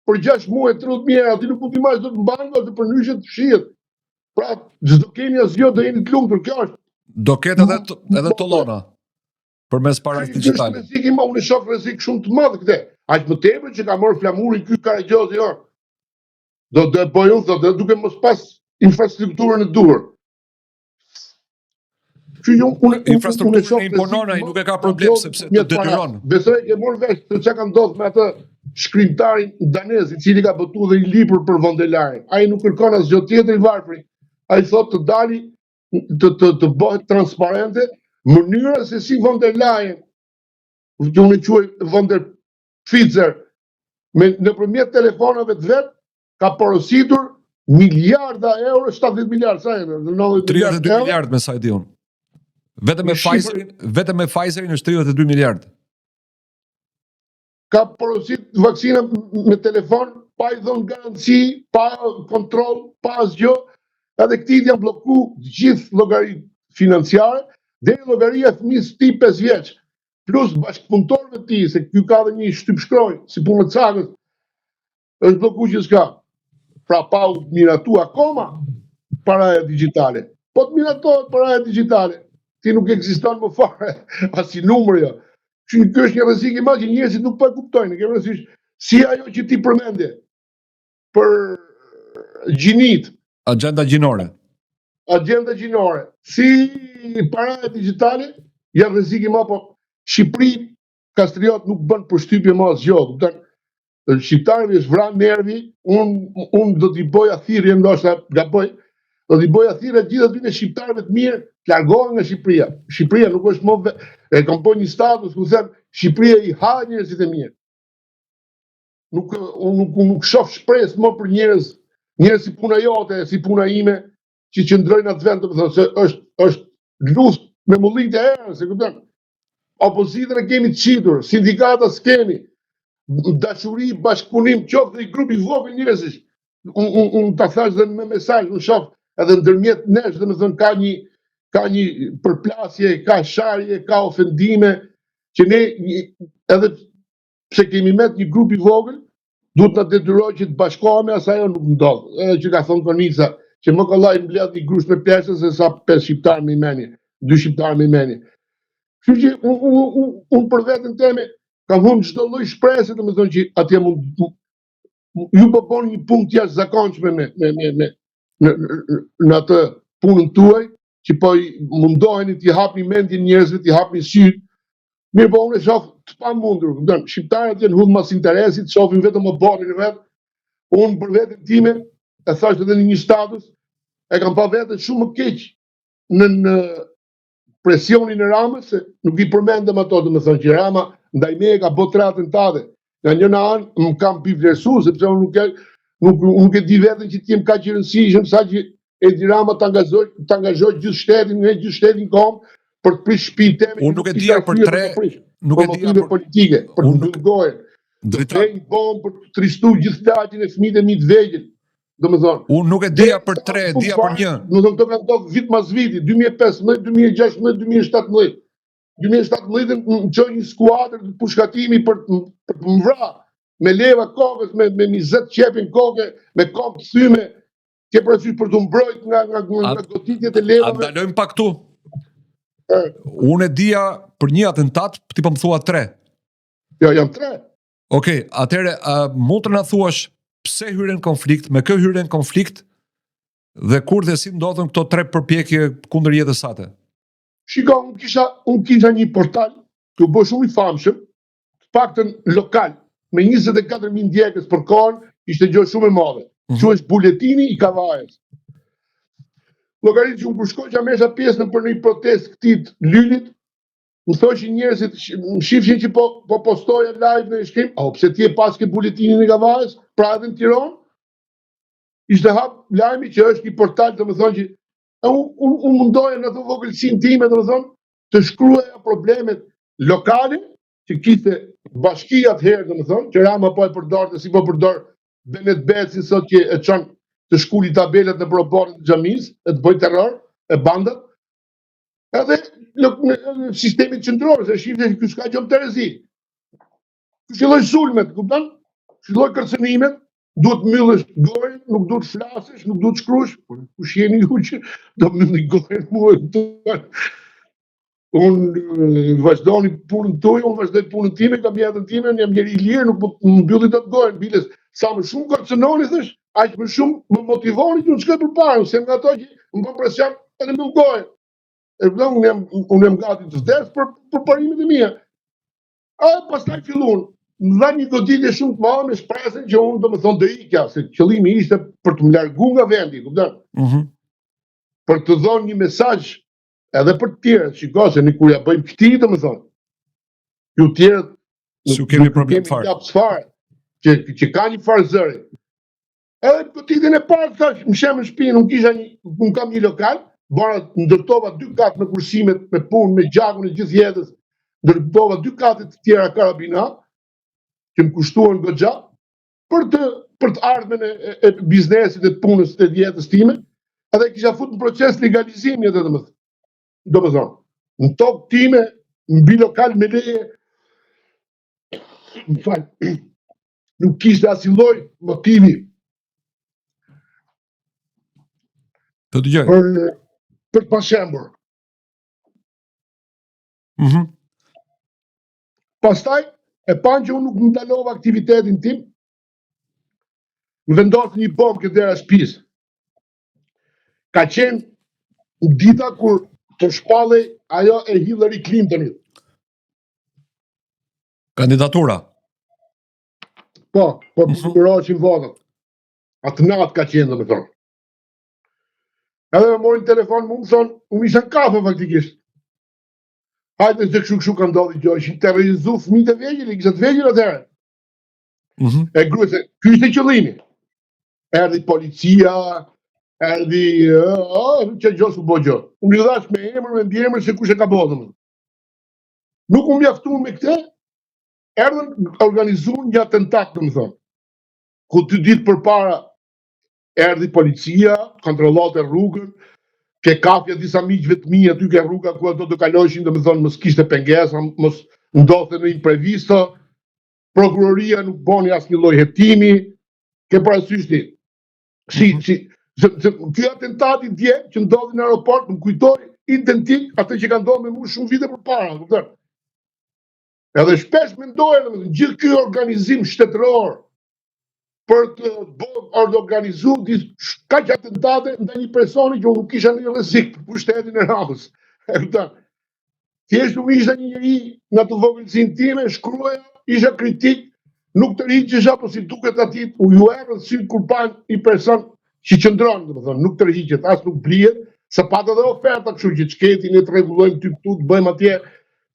Për 6 muaj 30.000 €, aty nuk mund t'i marrësh dot në bankë ose për nyshet të fshihet. Pra, çdo keni asgjë do jeni të lumtur, kjo është. Do ketë edhe tollona përmes paras digjitale. Unë shoh rrezik shumë të madh këthe. Aq më tepër që ka marrë flamurin ky Karagjozi jo. Do bëjë thotë duke mos pas infrastrukturën e duhur. Infrastrukturën e imponon ai, nuk e ka problem sepse të detyron. Besoj që mor vesh se çka ka ndodhur me atë shkrimtarin danez i cili ka botuar dhe një libër për von der Leyen. Ai nuk kërkon asgjë tjetër i varfri. Ai thotë të dali të bëhet transparente mënyra se si von der Leyen, që unë e quaj von der Pfizer, nëpërmjet telefonave të vet ka porositur miliarda euro, 70 miliard, sa e 32 miliard me sa e di unë. Vetëm me Pfizerin është 32 miliard. Ka porosit vaksina me telefon, pa i dhënë garanci, pa kontrol, pa asgjë, edhe këti janë bloku gjithë llogaritë financiare, dhe llogaria e fëmijës ti 5 vjeç, plus bashkëpunëtorëve të tij, se ky ka dhe një shtypshkroj, si punë cakës, është bloku gjithçka. Pra pa u miratu akoma paraja digjitale. Po të miratohet paraja digjitale, ti nuk ekziston më fare, as i numër jo. Që kjo është një rrezik i madh që njerëzit nuk po e kuptojnë, ke parasysh si ajo që ti përmendje për gjinit. Agenda gjinore. Agenda gjinore. Si paraja digjitale, janë rrezik i madh, po Shqipëri kastriot nuk bën përshtypje më asgjë. Shqiptarëve është vranë nervi, unë do t'i boja thirrje, ndoshta gaboj, do t'i boja thirrje gjithë atyre shqiptarëve të mirë, të largohen nga Shqipëria. Shqipëria nuk është më e kam bën një status ku them Shqipëria i ha njerëzit e mirë. Nuk shoh shpresë më për njerëz si puna jote, si puna ime, që qëndrojnë atë vend, domethënë se është luftë me mullitë e erë, se kupton. Opozitën e kemi të qitur, sindikata s'kemi. dashuri, bashkëpunim, qoftë dhe i grupi vogël njerëzish. Unë ta thash dhe me mesazh, unë shoh edhe ndërmjet nesh, domethënë ka një përplasje, ka sharje, ka ofendime, që ne edhe pse kemi met një grup i vogël, duhet na detyrojë që të bashkohemi, asaj nuk ndodh. Edhe që ka thënë Konica, që më kollaj mbledh një grush me pesë se sa 5 shqiptar me imeni, 2 shqiptar me imeni. Kështu që unë për veten time kam humbur çdo lloj shpresë, domethënë që atje ju po bëni një punë të jashtëzakonshme në atë punën tuaj, që po mundoheni t'i hapni mendjen njerëzve, t'i hapni syt. Mirë, po unë e shoh të pamundur. Shqiptarët janë humbur mas interesit, shohin vetëm mobilin e vet. Unë për veten time, e thash edhe në një status, e kam pa veten shumë më keq në presionin e Ramës, se nuk i përmendëm ato, domethënë që Rama ndaj meje ka bërë 3 atentate. Nga njëna anë më kam pivlerësu, sepse unë nuk e di veten që t'jem kaq i rëndësishëm sa që Edi Rama t'angazhoj gjithë shtetin kom për të prish shtëpinë teme. Unë nuk e dija për 3, nuk e dija për politike, për të ndërgojën. Të bëjnë bombë për të tristu gjithë latin e fëmijët e mi të vegjël. Domethënë, unë nuk e dija për 3, e dija për 1. Domethënë këto kanë ndodhur vit mas viti, 2015, 2016, 2017. 2017 më çoi një skuadër të pushkatimi për të më vrarë me leva kokës, me 20 qepin kokë, me kom të thyme, ke parasysh për të mbrojt nga goditjet e levave. A ndalojmë pak këtu? Unë e dija për 1 atentat, ti po më thua 3. Jo, jam 3. Okej, atëherë mund të na thuash pse hyren konflikt, me kë hyren konflikt dhe kur dhe si ndodhen këto 3 përpjekje kundër jetës sate? Shiko, unë kisha një portal që u bë shumë i famshëm, të paktën lokal, me 24.000 ndjekës për kohën, ishte gjë shumë e madhe. Quhesh Buletini i Kavajës. Llogaritë që unë kur shkoja mesha pjesën për një protestë këtij Lylit, më thoshin njerëzit, më shifshin që po postoja live në shkrim, pse ti e pas ke Buletinin e Kavajës, pra edhe në Tiranë? Ishte hap lajmi që është një portal, domethënë që unë mundoja në ato vogëlsinë time, domethënë, të shkruaja problemet lokale, që kishte bashkia atëherë, domethënë, që Rama po e përdorte si po përdor Benet Beci sot që e çon të shkuli tabelat në proporët e xhamisë, e të bëj terror, e bandat. Edhe në sistemin qendror, se shifte që ky s'ka gjë terezi. Filloi sulmet, kupton? Filloi kërcënimet, duhet mbyllësh gojën, nuk duhet flasësh, nuk duhet shkruash. Kush jeni ju që do mbyllni gojën mua? Unë vazhdoni punën tuaj, unë vazhdoj punën time, kam jetën time, jam njeri i lirë, nuk më mbylli dot gojën, biles. Sa më shumë kërcënoni, thash, aq më shumë më motivoni që unë shkoj përpara, se nga ato që më bën presion edhe mbyll gojën. Unë jam gati të vdes për parimet e mia. Pastaj filluan, më dha një goditje shumë të madhe me shpresën që unë domethënë do ikja, se qëllimi ishte për të më larguar nga vendi, kupton? Për të dhënë një mesazh edhe për të tjerët, shiko se ne kur ja bëjmë këtij, domethënë, ju tjerët Su kemi problem fare. Që ka një farë zëri. Edhe goditjen e parë thash, më shem në shtëpi, unë kam një lokal, ndërtova 2 katë me kursimet, me punë, me gjakun e gjithë jetës, ndërtova 2 katë të tjera karabina, që më kushtuan goxha, për të ardhmen e biznesit e të punës të jetës time, edhe kisha fut në proces legalizimi edhe domethënë. Në tokë time, mbi lokal me leje, më fal, nuk kishte asnjë lloj motivi të dëgjoj. Për të pashembur. Pastaj, e panë që unë nuk ndalova aktivitetin tim, më vendos një bombë këtë dera shtëpisë. Ka qenë dita kur të shpallej ajo e Hillary Clintonit. Kandidatura. Po siguroheshin votat. Atë natë ka qenë, domethënë. Edhe më morin telefon, më thonë, unë isha në kafe faktikisht. Hajde se kështu ka ndodhi gjë, ishin terrorizu fëmijët e vegjël, i kisha të vegjël atëherë. E gruaj se ky ishte qëllimi. Erdhi policia, erdhi që gjë s'u bë gjë. Unë i dhash me emër, me mbiemër se kush e ka bëu. Nuk u mjaftuan me këtë, erdhën organizuan një atentat, domethënë. Ku 2 ditë përpara erdhi policia, kontrollonte rrugën, ke kafja disa miqve të mi aty ke rruga ku ato do kalojshin, domethënë mos kishte pengesa, mos ndodhte në imprevisto, prokuroria nuk boni asnjë lloj hetimi, ke parasysh ti. Ky atentati dje që ndodhi në aeroport më kujtoi identik atë që ka ndodhur me mua shumë vite përpara, kupton? Edhe shpesh mendoja domethënë gjithë ky organizim shtetëror për të organizuar kaq atentate ndaj një personi që nuk kisha një rrezik për pushtetin e Ramës. E kupton? Thjesht nuk ishte një njeri nga të vogëlsinë time, shkruaja, isha kritik, nuk të rriqesha, po si duket atij u ju errët si kur pa një person që qëndron, domethënë, nuk të rriqet, as nuk blihet, se pat edhe oferta kështu që çketin e rregullojmë ty këtu, të bëjmë atje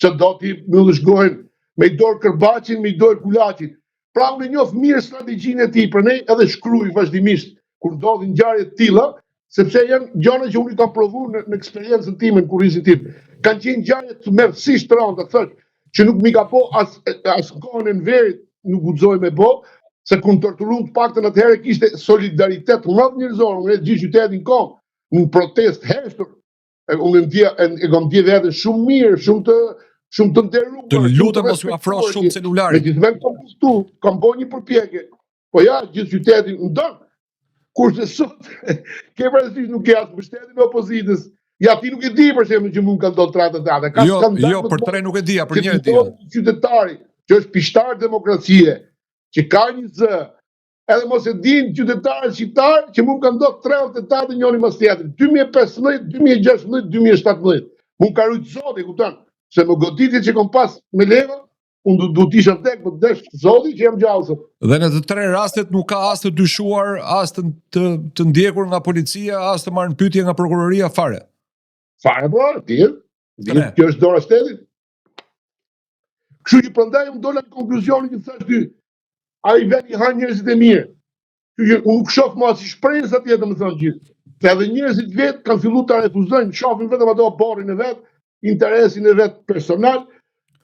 që do t'i mbyllësh gojën me i dorë kërbaqin, me i dorë kulaçin. Pra unë njoh mirë strategjinë e tij, për ne edhe shkruaj vazhdimisht kur ndodhin ngjarje të tilla, sepse janë gjëra që unë i kam provuar në eksperiencën time, në kurrizin tim. Kanë qenë ngjarje të merrsisht rënda, thotë, që nuk mi ka po as kohën e verit, nuk guxoj me bë, se kur torturuan të paktën atëherë kishte solidaritet madh njerëzor, në gjithë qytetin kom, në protestë heshtur. Unë e kam ndjer veten shumë mirë, shumë të nderuar. Të lutem mos ju afrosh shumë celularit. Megjithatë kam kushtu, kam bërë një përpjekje. Po ja, gjithë qytetin ndon. Kurse sot ke parasysh nuk ke as mbështetjen e opozitës. Ja ti nuk e di për shembull që mund ka ndodhur tratë data. Jo, për tre nuk e dija, për një e di. Qytetari që është pishtar demokracie, që ka një zë, edhe mos e din qytetarët shqiptarë që mund ka ndodhur 3 atentate njëri mas tjetrit. 2015, 2016, 2017. Mund ka rujt zoti, kupton? Se më goditje që kom pas me leva, unë du t'isha tek, më desh zoti që jam gjallë. Dhe në të 3 rastet nuk ka as të dyshuar, as të ndjekur nga policia, as të marrë në pyetje nga prokuroria fare. Fare po, kjo është dora shtetit. Kështu që prandaj unë dola në konkluzionin që thash ty, ai vjen i han njerëzit e mirë. Kështu që unë nuk shoh më as shpresë atje, domethënë gjithë. Se edhe njerëzit vetë kanë filluar ta refuzojnë, shohin vetëm ato borrin e vet, interesin e vet personal.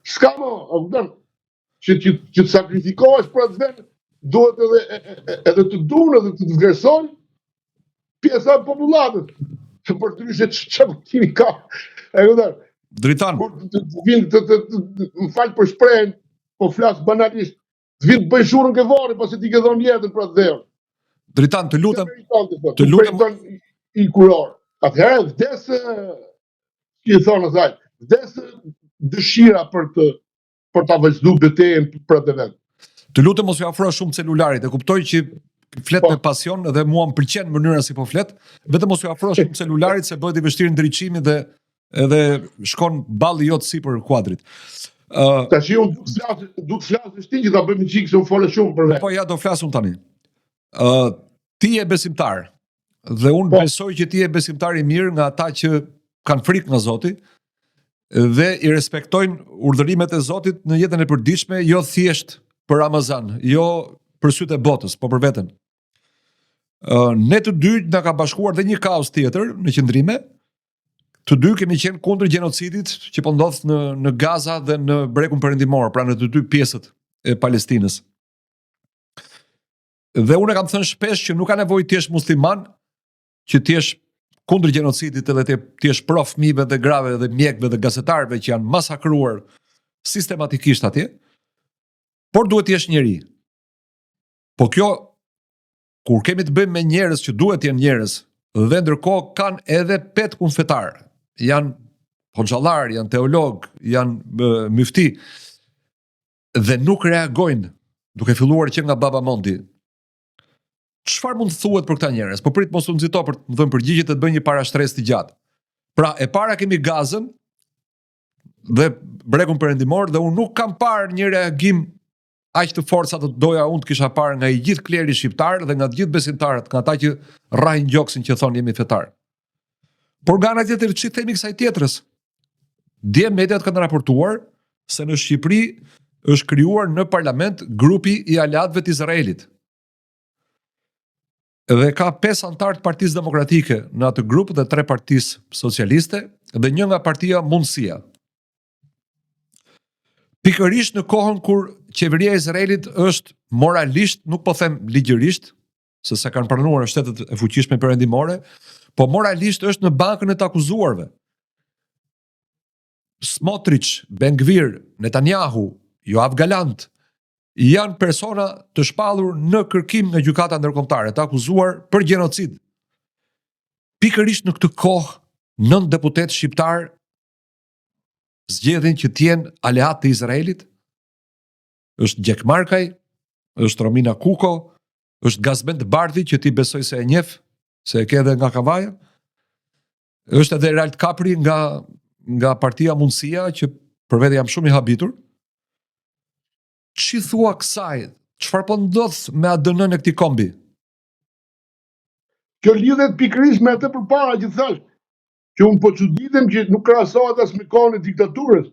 S'ka më, kupton? Që të sakrifikohesh për atë vend, duhet edhe të duan edhe të vlerësojnë pjesa e popullatës. Për ndryshe çfarë kimi ka. E kupton? Dritan. Më fal për shprehjen, po flas banalisht. Të vinë të bëj shurën ke varri pasi ti ke dhënë jetën për atë dheu. Dritan, të lutem. I kuror. Atëherë vdes i thonë asaj, vdes dëshira për ta vazhduar betejën për atë vend. Të lutem mos ju afro shumë celularit, e kuptoj që flet me pasion dhe mua më pëlqen mënyra si po flet, vetëm mos ju afro shumë celularit se bëhet i vështirë ndriçimi dhe edhe shkon balli jot sipër kuadrit. Tash unë du të flasësh ti që ta bëjmë çik se unë folë shumë për vetë. Po ja do flasum tani. Ti je besimtar dhe unë besoj që ti je besimtar i mirë nga ata që kanë frikë nga Zoti dhe i respektojnë urdhërimet e Zotit në jetën e përditshme, jo thjesht për Ramazan, jo për sytë e botës, po për veten. Ne të dy na ka bashkuar dhe një kaos tjetër në qëndrime. Të dy kemi qenë kundër gjenocidit që po ndodh në Gaza dhe në Brekun Perëndimor, pra në të dy pjesët e Palestinës. Dhe unë kam thënë shpesh që nuk ka nevojë të jesh musliman, që të jesh kundër gjenocidit edhe të jesh pro fëmijëve dhe grave dhe mjekëve dhe gazetarëve që janë masakruar sistematikisht atje, por duhet të jesh njeri. Po kjo, kur kemi të bëjmë me njerëz që duhet të jenë njerëz, dhe ndërkohë kanë edhe pet kufetar, janë hoxhallar, janë teolog, janë myfti, dhe nuk reagojnë, duke filluar që nga Baba Mondi. Çfarë mund të thuhet për këta njerëz? Po prit mos u nxito për të dhënë përgjigje të bëj një parashtres të gjatë. Pra, e para kemi Gazën dhe Brekun Perëndimor dhe unë nuk kam parë një reagim aq të fortë sa të doja unë të kisha parë nga i gjithë kleri shqiptar dhe nga të gjithë besimtarët, nga ata që rrajnë gjoksin që thonë jemi fetar. Por nga ana tjetër ç'i themi kësaj tjetrës? Dje mediat kanë raportuar se në Shqipëri është krijuar në parlament grupi i aleatëve të Izraelit. Dhe ka 5 antar të Partisë Demokratike në atë grup dhe 3 Partisë Socialiste dhe 1 nga partia Mundësia. Pikërisht në kohën kur qeveria e Izraelit është moralisht, nuk po them ligjërisht, se sa kanë pranuar shtetet e fuqishme perëndimore, po moralisht është në bankën e të akuzuarve. Smotrich, Ben-Gvir, Netanyahu, Yoav Galant janë persona të shpallur në kërkim nga gjykata ndërkombëtare, të akuzuar për gjenocid. Pikërisht në këtë kohë, 9 deputet shqiptar zgjedhin që t'jenë aleat të Izraelit. Është Gjek Markaj, është Romina Kuko, është Gazbend Bardhi, që ti besoj se e njeh, se e ke edhe nga Kavaja. Është edhe Ralt Kapri nga partia Mundësia, që për vete jam shumë i habitur. Ç'i thua kësaj? Çfarë po ndodh me ADN-n e këtij kombi? Kjo lidhet pikërisht me atë përpara që thash, që unë po çuditem që nuk krahasohet as me kohën e diktaturës,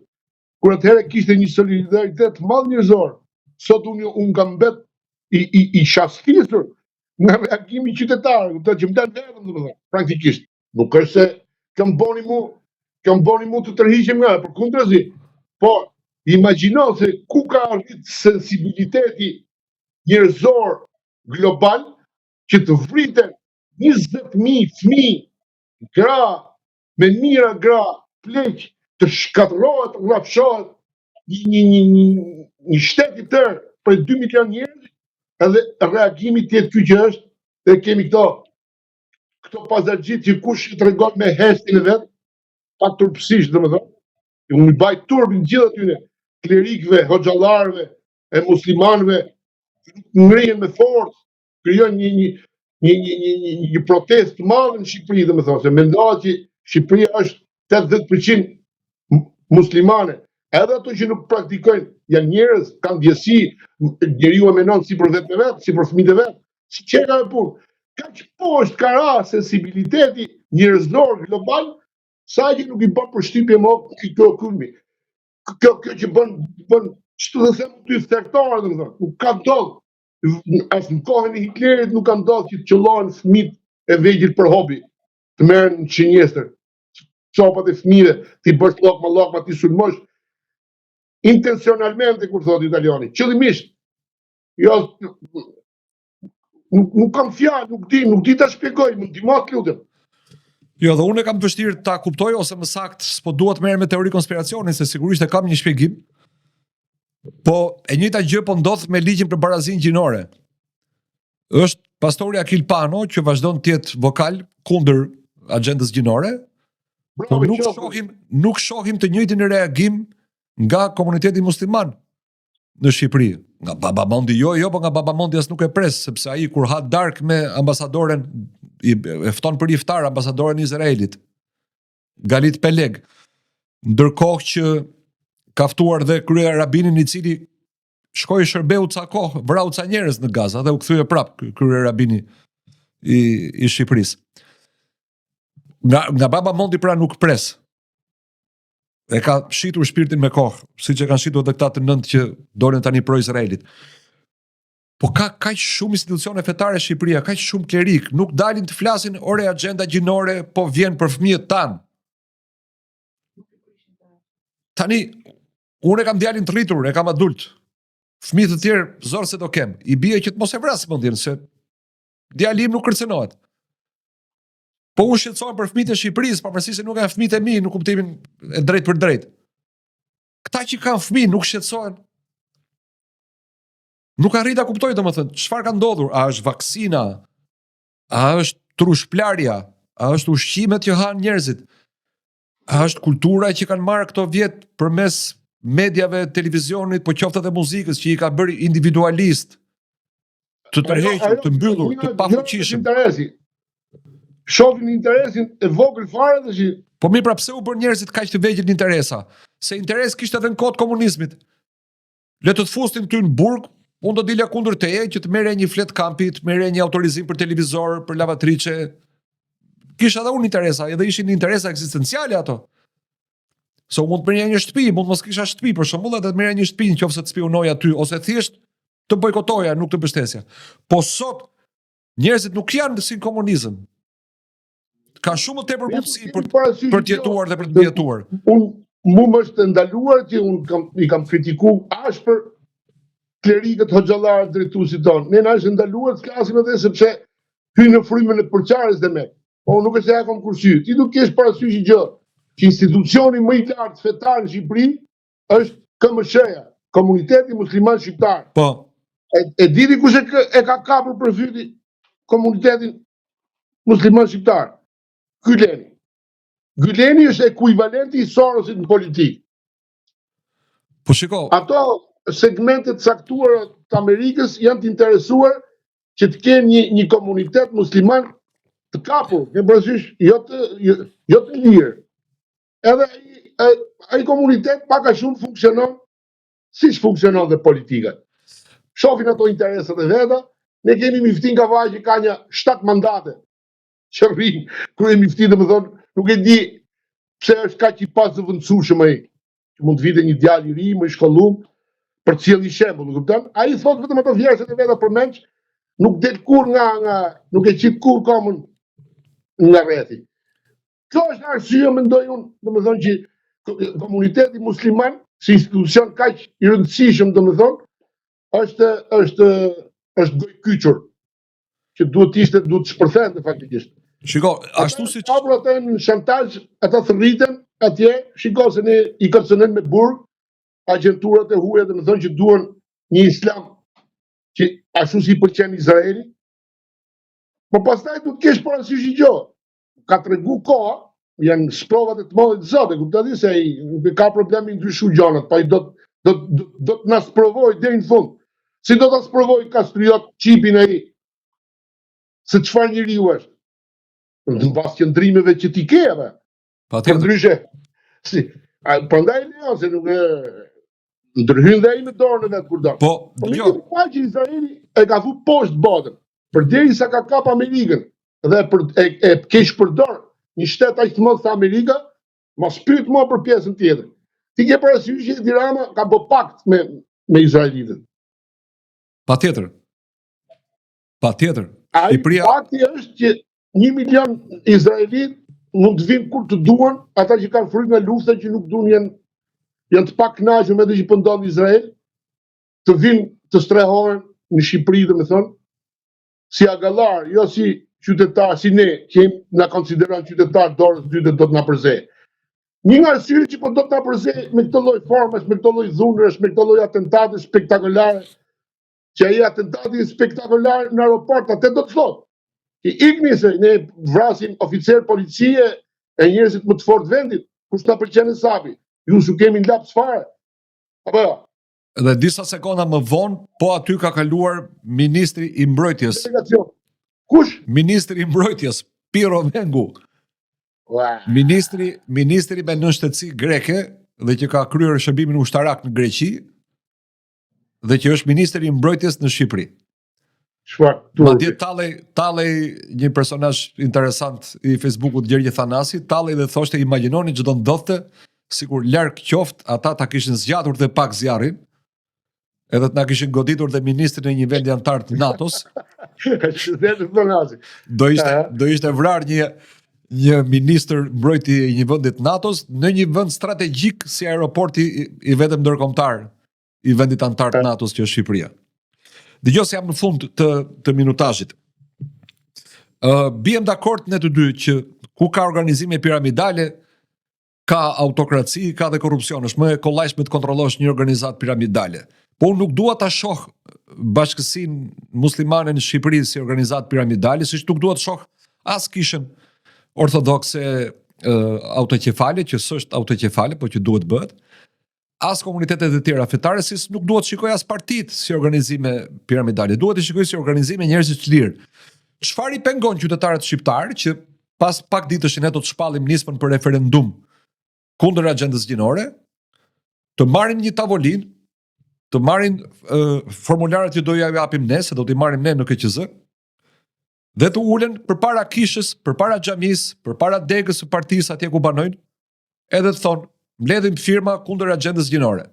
kur atëherë kishte një solidaritet madh njerëzor. Sot unë kam mbet i shastisur nga reagimi qytetar, kuptoj që më dal vetëm domethënë, praktikisht. Nuk është se kam bëni mu të tërhiqem nga, përkundrazi. Po imagjino se ku ka arrit sensibiliteti njerëzor global që të vriten 20.000 fëmijë, gra, me mira gra, pleq, të shkatërrohet, rrafshohet një shtet i tërë për 2 milion njerëz, edhe reagimi tjetë ky që është, dhe kemi këto pazargjit që kush i tregon me hestin e vet, pa turpsisht domethënë, unë i baj turpin gjithë atyre klerikëve, hoxhallarëve, e muslimanëve, ngrihen me forcë, krijojnë një protestë të madhe në Shqipëri, domethënë, se mendohet që Shqipëria është 80% muslimane. Edhe ato që nuk praktikojnë janë njerëz, kanë ndjesi, njeriu e menon si për vetë vet, si për fëmijët e vet, si çeka e punë. Kaq poshtë ka ra sensibiliteti njerëzor global, sa që nuk i bën përshtypje më këto kulmi. Kjo që bën ç'të të them ty stertore, domethënë, nuk ka ndodhur. As në kohën e Hitlerit nuk ka ndodhur që të qellohen fëmijët e vegjël për hobi, të merren në çinjestër. Çopat e fëmijëve, ti bësh llokma, ti sulmosh intencionalmente, kur thotë italiani, qëllimisht. Jo, nuk kam fjalë, nuk di ta shpjegoj, më ndihmo të lutem. Jo, dhe unë e kam vështirë ta kuptoj, ose më saktë, s'po dua të merrem me teori konspiracioni, se sigurisht e kam një shpjegim. Po e njëjta gjë po ndodh me ligjin për barazinë gjinore. Është pastori Akil Pano që vazhdon të jetë vokal kundër agjendës gjinore, po nuk shohim të njëjtin reagim nga komuniteti musliman në Shqipëri. Nga Babamondi jo, po nga Babamondi as nuk e pres, sepse ai kur ha dark me ambasadoren, e fton për iftar ambasadoren e Izraelit, Galit Peleg, ndërkohë që ka ftuar dhe krye rabinin i cili shkoi shërbeu ca kohë, vrau ca njerëz në Gaza dhe u kthye prap krye rabini i Shqipërisë. Nga Babamondi pra nuk pres. E ka shitur shpirtin me kohë, siç e kanë shitur edhe këta të 9 që dolën tani pro Izraelit. Po ka kaq shumë institucione fetare Shqipëria, kaq shumë klerik, nuk dalin të flasin ore agjenda gjinore, po vjen për fëmijët tanë. Tani, unë e kam djalin të rritur, e kam adult. Fëmijët të tjerë zorë se do kem. I bie që të mos e vras mendjen, se djali im nuk kërcënohet. Po unë shqetësohem për fëmijët e Shqipërisë, pavarësisht se nuk janë fëmijët e mi në kuptimin e drejt për drejt. Këta që kanë fëmijë nuk shqetësohen. Nuk arrit ta kuptoj domethënë çfarë ka ndodhur, a është vaksina, a është trushplarja, a është ushqimet që han njerëzit, a është kultura që kanë marrë këto vjet përmes mediave, televizionit, po qoftë edhe muzikës që i ka bërë individualist, të tërhequr, të mbyllur, të pafuqishëm. Shohin interesin e vogël fare dhe që... Po mirë, pra pse u bën njerëzit kaq të vegjël interesa? Se interes kishte edhe në kohë të komunizmit. Le të fustin ty në burg, unë do dilja kundër teje që të merre një flet kampi, të merre një autorizim për televizor, për lavatriçe. Kisha edhe unë interesa, edhe ishin interesa ekzistenciale ato. Se mund të merrja një shtëpi, mund mos kisha shtëpi, për shembull, edhe të merrja një shtëpi nëse të spionoja aty, ose thjesht të bojkotoja, nuk të mbështesja. Po sot njerëzit nuk janë si komunizëm. Ka shumë të tepër mundësi për të jetuar dhe për të mbijetuar. mu më është ndaluar që i kam kritiku ashpër klerikët hoxhallarë drejtuesit tonë. Ne na është ndaluar të flasim edhe sepse hynë në frymën e përçarjes dhe me. Po nuk është se ja kam kursy. Ti nuk kesh parasysh gjë që institucioni më i lartë fetar në Shqipëri është KMSH-ja, Komuniteti Musliman Shqiptar. Po. E dini kush e ka kapur për fyti Komunitetin Musliman Shqiptar? Gyleni. Gyleni është ekuivalenti i Sorosit në politikë. Po shiko. Ato segmentet caktuara të Amerikës janë të interesuar që të kenë një komunitet musliman të kapur, në parasysh jo të lirë. Edhe ai komunitet pak a shumë funksionon siç funksionon dhe politika. Shohin ato interesat e veta, ne kemi Miftin Kavaj që ka një 7 mandate që rrin krye Mifti, domethënë nuk e di pse është kaq i pazëvendësueshëm ai. Që mund të vite një djalë i ri, më i shkollum, për të sjellë shembull, e kupton? Ai thot vetëm ato vjersat e veta për menç, nuk del kur nuk e qit kur komën nga rrethi. Kjo është arsye, mendoj unë, domethënë që komuniteti musliman si institucion kaq i rëndësishëm, domethënë, është gojkyçur, që duhet të shpërthente faktikisht. Shiko, ashtu siç kapur ata në shantazh, ata thërriten atje, shiko se ne i kërcënojmë me burg agjenturat e huaja, domethënë që duan një islam që ashtu si pëlqen Izraeli. Po pastaj duhet të kesh parasysh një gjë. Ka tregu koha, janë sprovat e të mëdha të Zotit, kuptoni se ai nuk ka problem i ndryshu gjanat, po ai do të na sprovoj deri në fund. Si do ta sprovoj Kastriot çipin ai? Se çfarë njeriu është? Në pas qëndrimeve që ti ke edhe. Patjetër. Ndryshe. Prandaj Leo se nuk ndërhyn dhe ai me dorën e vet kur do. Po, jo. Po që Izraeli e ka vu poshtë botën, përderisa ka kap Amerikën dhe e keq përdor një shtet aq të madh sa Amerika, mos pyet më për pjesën tjetër. Ti ke parasysh që Edi Rama ka bë pakt me izraelitët. Patjetër. Patjetër. Shqipëria pakti është që 1 milion izraelit mund të vinë kur të duan, ata që kanë frikë nga lufta, që nuk duan, janë të pakënaqur me atë që po ndodh në Izrael, të vinë të strehohen në Shqipëri, domethënë, si agallar, jo si qytetar, si ne, që na konsideron qytetar dorës dytë do të na përzej. Një nga arsyet që po do të na përzej me këtë lloj formash, me këtë lloj dhunresh, me këtë lloj atentate spektakolare, që ai atentati spektakolar në aeroport, atë do të thotë që ikni se ne vrasim oficer policie e njerëzit më të fortë vendit, kush na pëlqen sapi. Ju s'u kemi në laps fare. Apo jo? Dhe disa sekonda më vonë, po aty ka kaluar ministri i mbrojtjes. Kush? Ministri i mbrojtjes, Piro Vengu. Ministri me nënshtetësi greke dhe që ka kryer shërbimin ushtarak në Greqi dhe që është ministri i mbrojtjes në Shqipëri. Madje tallej një personazh interesant i Facebookut, Gjergj Thanasi, tallej dhe thoshte imagjinoni çdo ndodhte sikur larg qoftë ata ta kishin zgjatur dhe pak zjarrin, edhe të na kishin goditur dhe ministrin e një vendi antar të NATO-s. Do ishte vrar një ministër mbrojtje i një vendi të NATO-s në një vend strategjik si aeroporti i vetëm ndërkombëtar i vendit antar të NATO-s që është Shqipëria. Dëgjoj se jam në fund të minutazhit. Biem dakord ne të dy që ku ka organizime piramidale, ka autokraci, ka dhe korrupsion. Është më e kollajshme të kontrollosh një organizat piramidale. Po unë nuk dua ta shoh Bashkësinë Muslimane në Shqipëri si organizat piramidale, siç nuk dua të shoh as Kishën Ortodokse autoqefale, që s'është autoqefale, po që duhet bëhet, as komunitetet e tjera fetare, si nuk duhet shikoj as partit si organizime piramidale, duhet të shikoj si organizime njerëzish të lirë. Çfarë i pengon qytetarët shqiptar që pas pak ditësh ne do të shpallim nismën për referendum kundër agjendës gjinore, të marrin një tavolinë, të marrin formularët që do ja japim ne, se do t'i marrim ne në KQZ, dhe të ulen përpara kishës, përpara xhamisë, përpara degës së partisë atje ku banojnë, edhe të thonë mbledhim firma kundër agjendës gjinore.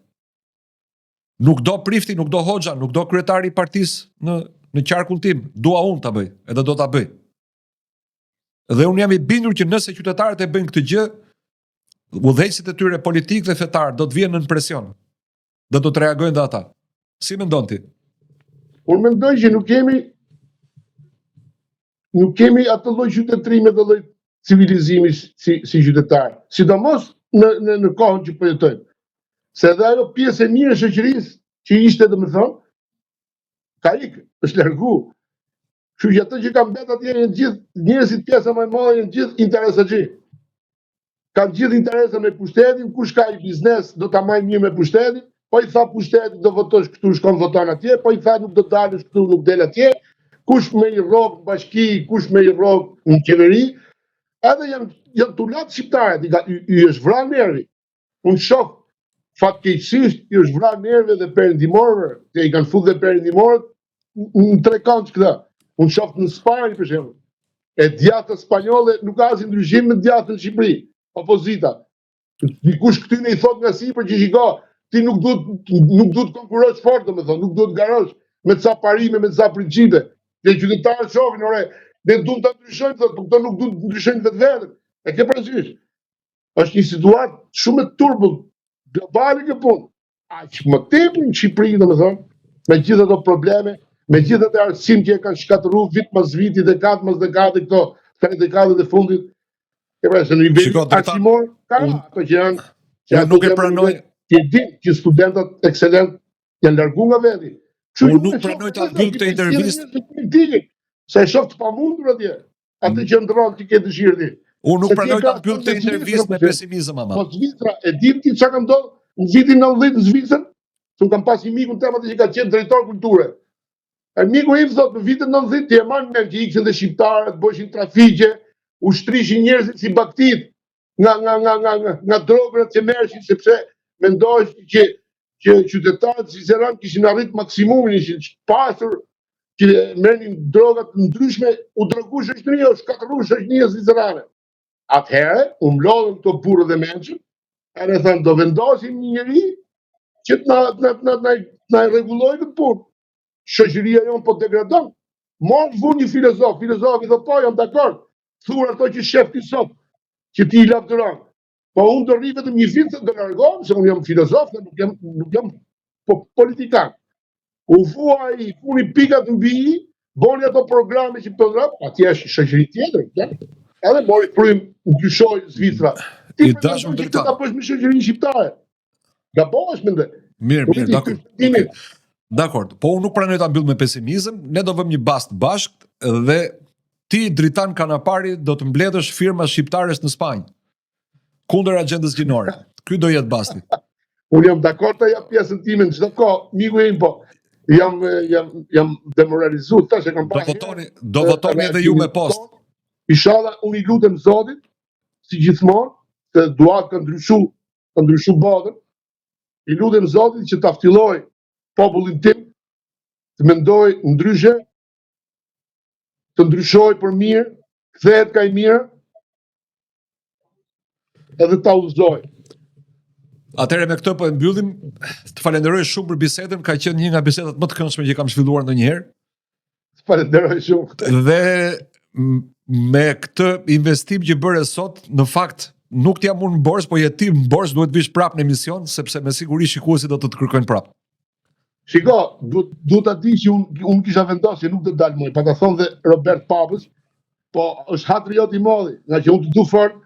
Nuk do Prifti, nuk do Hoxha, nuk do kryetari i partisë në qarkull tim, dua unë ta bëj, edhe do ta bëj. Dhe unë jam i bindur që nëse qytetarët e bëjnë këtë gjë, udhëheqësit e tyre politik dhe fetar do të vjen në presion. Do të reagojnë dhe ata. Si mendon ti? Unë mendoj që nuk kemi atë lloj qytetërimi dhe lloj civilizimi si qytetar. Sidomos në kohën që po jetojmë. Se edhe ajo pjesë e mirë e shoqërisë që ishte, domethënë, ka ikë, është largu. Kështu që ato që kanë mbet atje janë gjithë njerëzit pjesa më e madhe, janë gjithë interesaxhi. Kanë gjithë interesa me pushtetin, kush ka i biznes do ta marrë mirë me pushtetin, po i tha pushtetit do votosh këtu, shkon voton atje, po i tha nuk do dalësh këtu, nuk del atje, kush me i rrog bashki, kush me i rrog në qeveri, edhe janë tulat shqiptarët, i është vranë nervi. Unë shoh fatkeqësisht i është vranë nervi dhe perëndimorëve, që i kanë futur dhe perëndimorët në tre kënd këta. Unë shoh në Spanjë për shembull. E djatha spanjolle nuk ka asnjë ndryshim me djatën në Shqipëri, opozita. Dikush këty ne i thot nga sipër që shiko, ti nuk duhet konkurosh fort, domethënë, nuk duhet garosh me ca parime, me ca principe. Dhe qytetarët shohin, ore, ne duam ta ndryshojmë, thotë, por këto nuk duhet të ndryshojnë vetveten. E ke parasysh? Është një situatë shumë e turbull, globale kjo punë. Aq më tepër në Shqipëri, domethënë, me gjithë ato probleme, me gjithë ato arsim që e kanë shkatërruar vit pas viti, dekadë mas dekadë, këto 3 dekadët e fundit. E pra, se në nivel arsimor, ka ato që janë... Unë nuk e pranoj... Që din që studentat ekselent janë largu nga veti. Unë nuk pranoj ta mbyll këtë intervistë. Se e shoh të pamundur atje. Atë që ndron ti ke dëshirë ti. Unë nuk pranoj ta mbyll këtë intervistë me pesimizëm ama. Po Zvicra, e di ti çka ka ndodhur në vitin 90 në Zvicër? Unë kam pas një miku në temat që ka qenë drejtor kulture. E miku im thotë në vitin 90 ti e marr mend që iksin dhe shqiptarët, bëshin trafike, u shtrishin njerëzit si baktit nga drograt që merreshin, sepse mendohesh që qytetarët si Zerran kishin arrit maksimumin, ishin pasur, që merrnin drogat ndryshme, u drogu shoqëria, u shkatërru shoqëria zvicerane. Atëherë, u mlodhën këto burrë dhe mençur, edhe thënë do vendosim një njeri që na rregullojë këtë punë. Shoqëria jonë po degradon. Mos vu një filozofi thotë po, jam dakord. Thuar ato që shef ti sot, që ti i lavdëron. Po unë do rri vetëm një vit se do largohem, se unë jam filozof, nuk jam politikan. U vua i puni pikat mbi i, boni ato programe që pëto drap, atje është shoqëri tjetër, edhe mori frym ndryshoi Zvicra. Ti dashur të ta bësh me shoqërinë shqiptare. Gabohesh mendoj. Mirë, dakord. Dakord, po unë nuk pranoj ta mbyll me pesimizëm, ne do vëmë një bast bashkë dhe ti Dritan Kanapari do të mbledhësh firma shqiptares në Spanjë kundër agjendës gjinore. Ky do jetë basti. Unë jam dakord të jap pjesën time në çdo kohë, miku im, po jam demoralizuar tash e kam pasur. Do votoni edhe ju me post. Inshallah unë i lutem Zotit, si gjithmonë, se duat ka ndryshu botën. I lutem Zotit që ta ftilloj popullin tim të mendoj ndryshe, të ndryshoj për mirë, kthehet ka i mirë, edhe ta udhëzoj. Atëherë me këtë po e mbyllim. Të falenderoj shumë për bisedën, ka qenë një nga bisedat më të këndshme që kam zhvilluar ndonjëherë. Falenderoj shumë. Dhe me këtë investim që bëre sot, në fakt nuk t'jam unë në borës, po jeti në borës duhet vish prapë në emision, sepse me siguri shikuesit do të kërkojnë prapë. Shiko, du të di që unë kisha vendosur që nuk të dalë më, pa ka thonë dhe Robert Papës, po është hatri jot i madhi, nga që unë të du fort,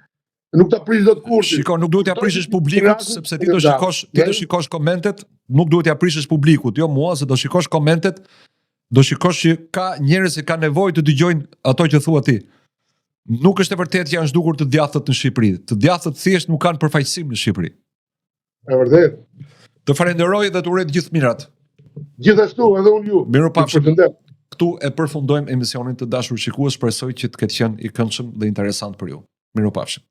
nuk të prish do të kurti. Shiko, nuk duhet t'ja prishësh publikut, sepse ti do shikosh komentet, nuk duhet t'ja prishësh publikut, jo mua, se do shikosh komentet, do shikosh që ka njerëz që kanë nevojë të dëgjojnë ato që thua ti. Nuk është e vërtetë që janë zhdukur të djathët në Shqipëri. Të djathët thjesht nuk kanë përfaqësim në Shqipëri. E vërtet. Të falenderoj dhe të uroj të gjithë mirat. Gjithashtu edhe unë ju. Mirupafshim. Këtu e përfundojmë emisionin të dashur shikues, shpresoj që të ketë qenë i këndshëm dhe interesant për ju. Mirupafshim.